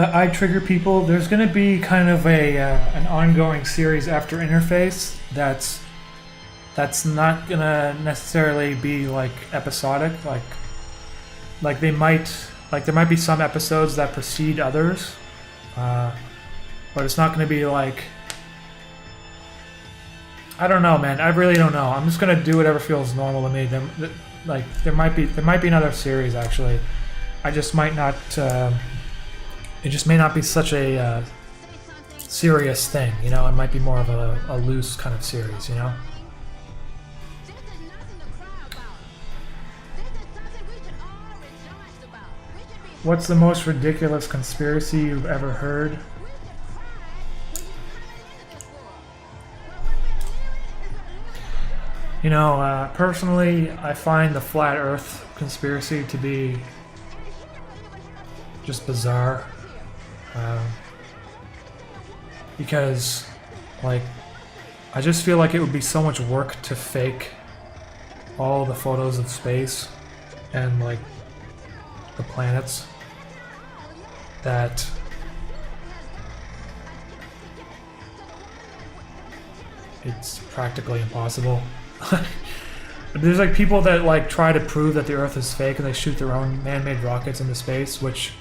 I trigger people. There's going to be kind of an ongoing series after Interface that's not going to necessarily be like episodic. Like they might, like there might be some episodes that precede others, but it's not going to be like, I don't know, man. I really don't know. I'm just going to do whatever feels normal to me. There might be another series actually. I just might not. It just may not be such a serious thing, you know. It might be more of a loose kind of series, you know. What's the most ridiculous conspiracy you've ever heard? You know, personally, I find the flat Earth conspiracy to be just bizarre. Because, like, I just feel like it would be so much work to fake all the photos of space and, like, the planets that it's practically impossible. There's like people that like try to prove that the Earth is fake and they shoot their own man-made rockets into space, which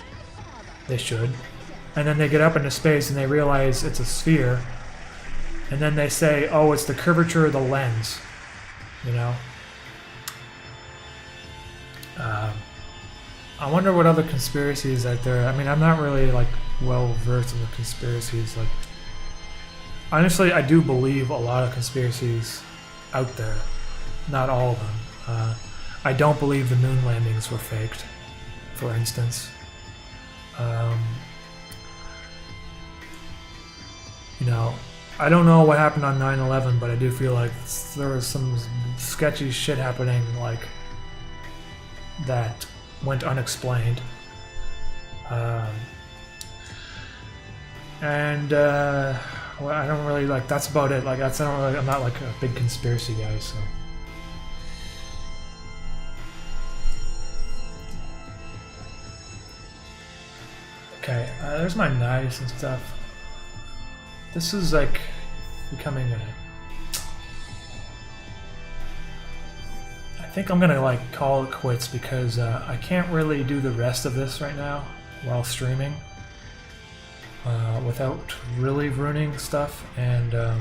they should. And then they get up into space and they realize it's a sphere. And then they say, oh, it's the curvature of the lens. You know? I wonder what other conspiracies out there. I mean, I'm not really like well versed in the conspiracies. Like, honestly, I do believe a lot of conspiracies out there. Not all of them. I don't believe the moon landings were faked, for instance. You know, I don't know what happened on 9/11, but I do feel like there was some sketchy shit happening, like, that went unexplained. Well, I don't really, like, that's about it. Like, I'm not like a big conspiracy guy, so. Okay, there's my knives and stuff. This is like becoming a... I think I'm gonna like call it quits because I can't really do the rest of this right now while streaming without really ruining stuff, and it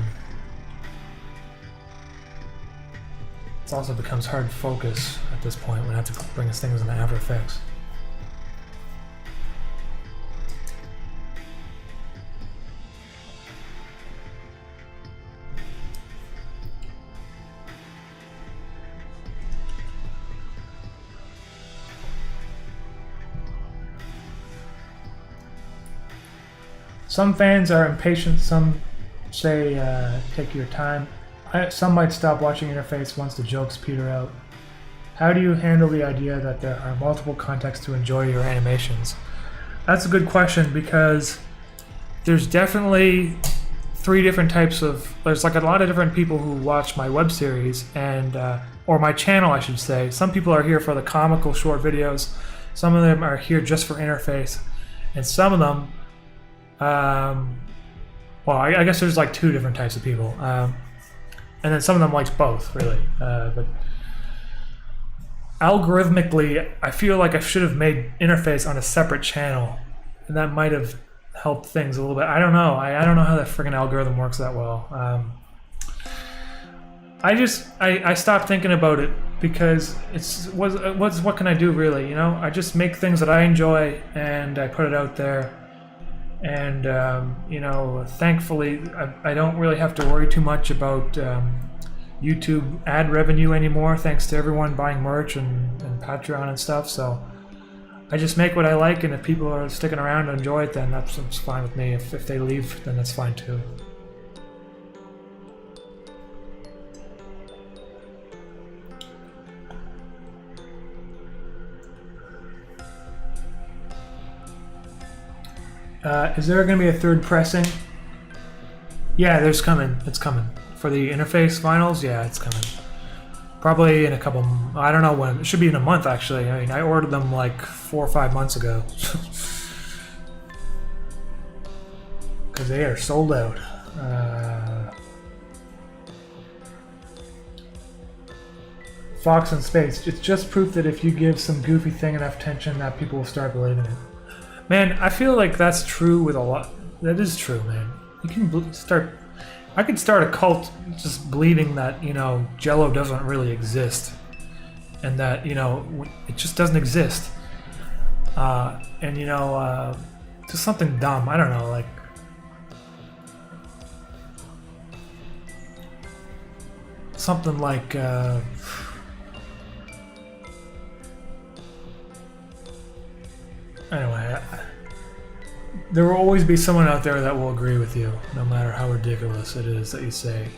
also becomes hard to focus at this point when I have to bring these things into After Effects. Some fans are impatient, some say take your time. Some might stop watching Interface once the jokes peter out. How do you handle the idea that there are multiple contexts to enjoy your animations? That's a good question because there's definitely three different types of... There's like a lot of different people who watch my web series and or my channel, I should say. Some people are here for the comical short videos. Some of them are here just for Interface. And some of them... well, I guess there's like two different types of people, and then some of them likes both, really. But algorithmically, I feel like I should have made Interface on a separate channel, and that might have helped things a little bit. I don't know. I don't know how that friggin' algorithm works that well. I stopped thinking about it because what can I do really? You know, I just make things that I enjoy and I put it out there. And, you know, thankfully, I don't really have to worry too much about YouTube ad revenue anymore, thanks to everyone buying merch and Patreon and stuff. So I just make what I like, and if people are sticking around to enjoy it, then that's fine with me. If they leave, then that's fine too. Is there going to be a third pressing? Yeah, there's coming. It's coming. For the Interface finals, yeah, it's coming. Probably in a couple... I don't know when. It should be in a month, actually. I mean, I ordered them like 4 or 5 months ago. Because they are sold out. Fox in Space. It's just proof that if you give some goofy thing enough attention, that people will start believing it. Man, I feel like that's true with a lot. That is true, man. You can start... I could start a cult just believing that, you know, Jello doesn't really exist. And that, you know, it just doesn't exist. And, you know, just something dumb. I don't know, like... Something like, Anyway, there will always be someone out there that will agree with you, no matter how ridiculous it is that you say.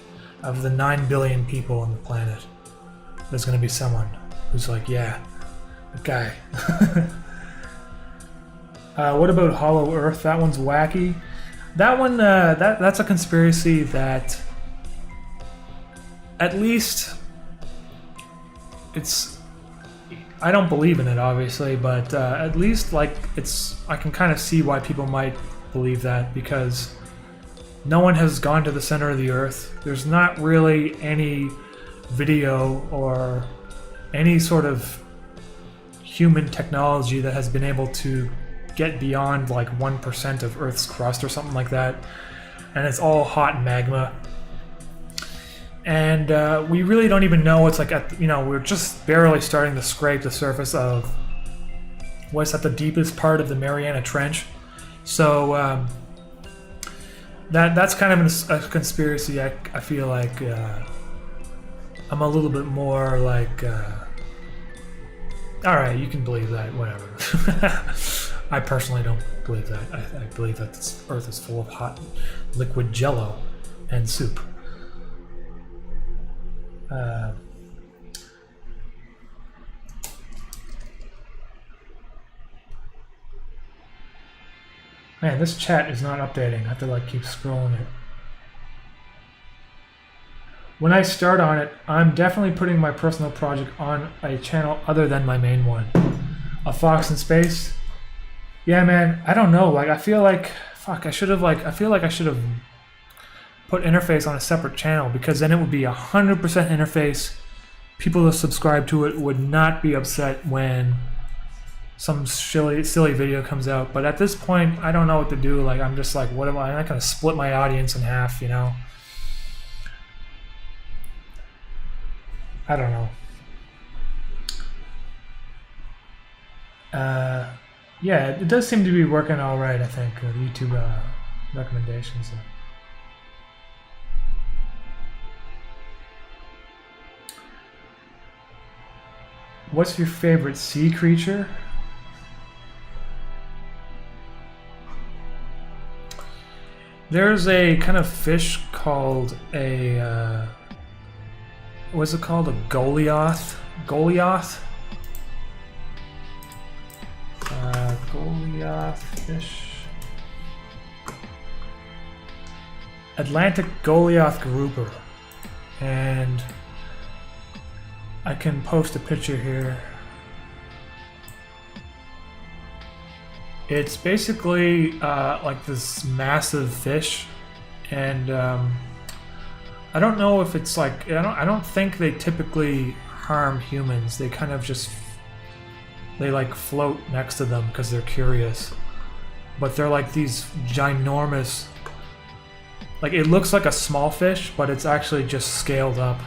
Of the 9 billion people on the planet, there's going to be someone who's like, yeah, that guy. What about Hollow Earth? That one's wacky. That one, that's a conspiracy that, at least, it's. I don't believe in it, obviously, but at least, like, it's. I can kind of see why people might believe that, because no one has gone to the center of the Earth. There's not really any video or any sort of human technology that has been able to get beyond like 1% of Earth's crust or something like that, and it's all hot magma. And we really don't even know what's like at, we're just barely starting to scrape the surface of what's at the deepest part of the Mariana Trench. So that's kind of a conspiracy. I feel like I'm a little bit more like, all right, you can believe that, whatever. I personally don't believe that. I believe that this Earth is full of hot liquid jello and soup. Man, this chat is not updating. I have to like keep scrolling it. When I start on it, I'm definitely putting my personal project on a channel other than my main one. A Fox in Space. Yeah, man, I don't know. Like, I feel like, fuck, I feel like I should have put Interface on a separate channel, because then it would be 100% Interface. People that subscribe to it would not be upset when some silly video comes out. But at this point, I don't know what to do. Like, I'm just like, what am I? I'm not going to split my audience in half, you know? I don't know. Yeah, it does seem to be working all right, I think, with YouTube recommendations. What's your favorite sea creature? There's a kind of fish called a, what's it called? A Goliath? Goliath? Goliath fish. Atlantic Goliath grouper. And I can post a picture here. It's basically like this massive fish, and I don't know if it's like, I don't think they typically harm humans. They kind of just, they like float next to them because they're curious. But they're like these ginormous, like it looks like a small fish, but it's actually just scaled up.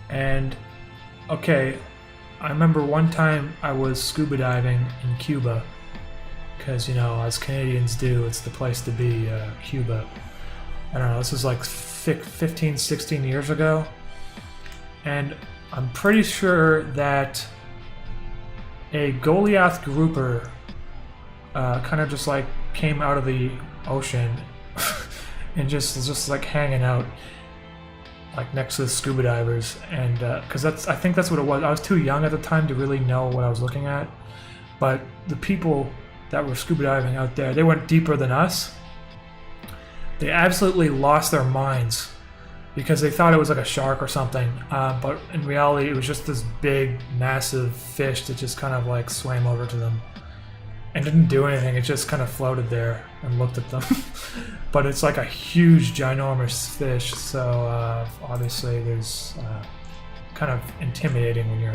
And okay, I remember one time I was scuba diving in Cuba, because, you know, as Canadians do, it's the place to be, Cuba. I don't know, this was like 15, 16 years ago. And I'm pretty sure that a Goliath grouper kind of just like came out of the ocean and just like hanging out like next to the scuba divers, and because I think that's what it was. I was too young at the time to really know what I was looking at, but the people that were scuba diving out there, they went deeper than us. They absolutely lost their minds because they thought it was like a shark or something, but in reality it was just this big massive fish that just kind of like swam over to them and didn't do anything. It just kind of floated there and looked at them. But it's like a huge, ginormous fish, so obviously there's kind of intimidating when you're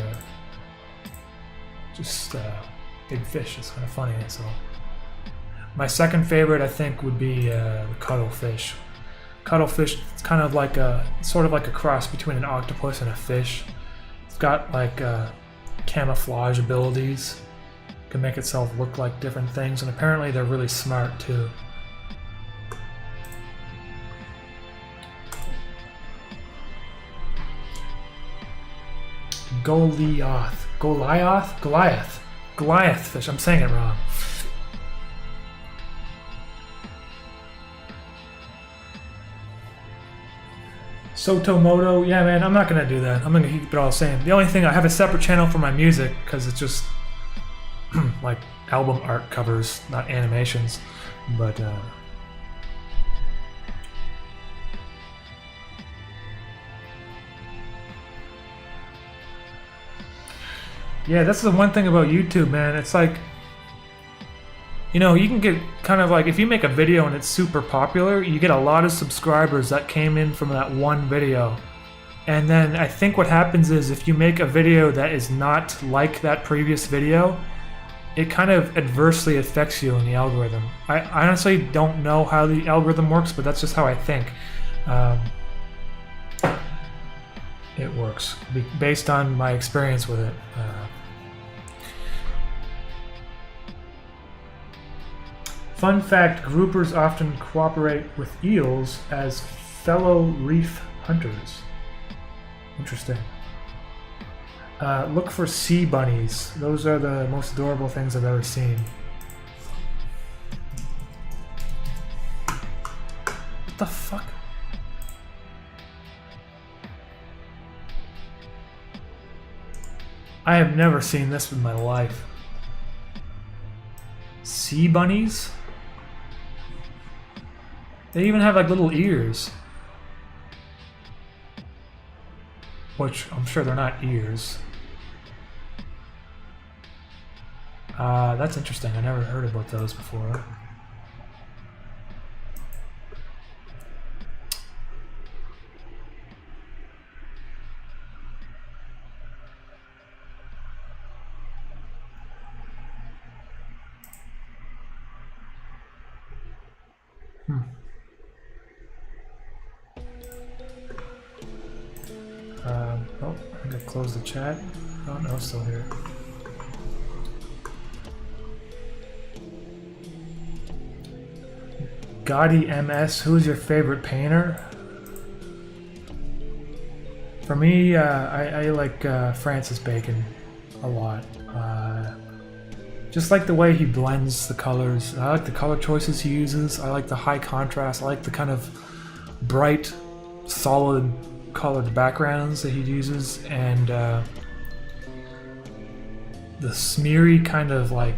just big fish. It's kind of funny. So my second favorite, I think, would be the cuttlefish. Cuttlefish, it's kind of like sort of like a cross between an octopus and a fish. It's got like camouflage abilities. Can make itself look like different things, and apparently they're really smart too. Goliath. Goliath? Goliath. Goliath fish. I'm saying it wrong. Sotomoto. Yeah, man, I'm not gonna do that. I'm gonna keep it all the same. The only thing, I have a separate channel for my music because it's just like album art covers, not animations. But yeah, that's the one thing about YouTube, man. It's like, you know, you can get kind of like, if you make a video and it's super popular, you get a lot of subscribers that came in from that one video. And then I think what happens is if you make a video that is not like that previous video, it kind of adversely affects you in the algorithm. I honestly don't know how the algorithm works, but that's just how I think it works, based on my experience with it. Fun fact, groupers often cooperate with eels as fellow reef hunters. Interesting. Look for sea bunnies. Those are the most adorable things I've ever seen. What the fuck? I have never seen this in my life. Sea bunnies? They even have like little ears. Which I'm sure they're not ears. That's interesting. I never heard about those before. Oh, I'm gonna close the chat. Oh no, it's still here. Gotti MS, who's your favorite painter? For me, I like Francis Bacon a lot. Just like the way he blends the colors. I like the color choices he uses. I like the high contrast. I like the kind of bright, solid colored backgrounds that he uses, and the smeary kind of like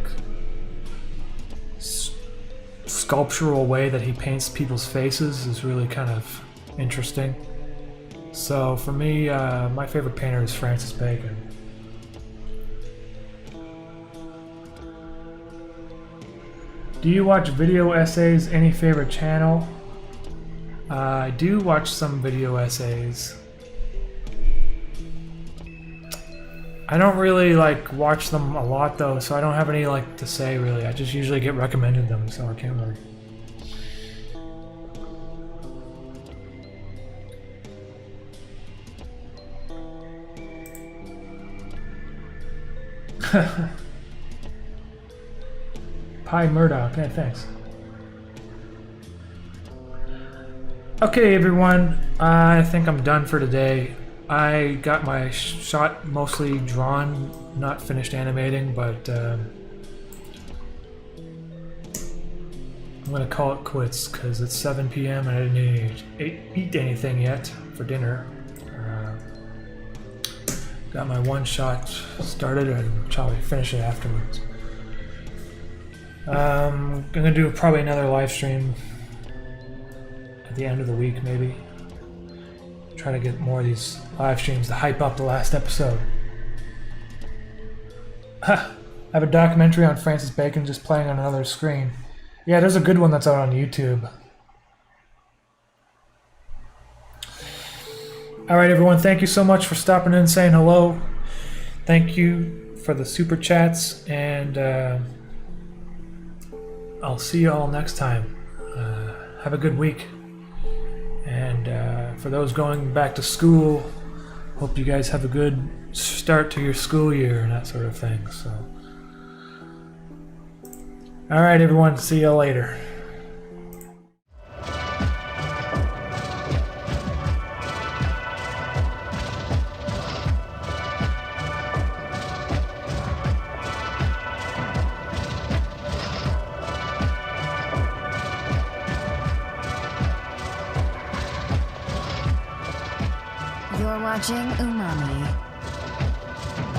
sculptural way that he paints people's faces is really kind of interesting. So for me, my favorite painter is Francis Bacon. Do you watch video essays? Any favorite channel? I do watch some video essays. I don't really like watch them a lot though, so I don't have any like to say really. I just usually get recommended them, so I can't really. Pie Murdoch, yeah, thanks. Okay, everyone, I think I'm done for today. I got my shot mostly drawn, not finished animating, but I'm gonna call it quits because it's 7 p.m. and I didn't eat anything yet for dinner. Got my one shot started and I'll probably finish it afterwards. I'm gonna do probably another live stream at the end of the week, maybe. Try to get more of these live streams to hype up the last episode. I have a documentary on Francis Bacon just playing on another screen. Yeah, there's a good one that's out on YouTube. Alright everyone, thank you so much for stopping in and saying hello. Thank you for the super chats, and I'll see you all next time. Have a good week. And for those going back to school, hope you guys have a good start to your school year and that sort of thing. So, all right, everyone. See you later. You're watching Umami.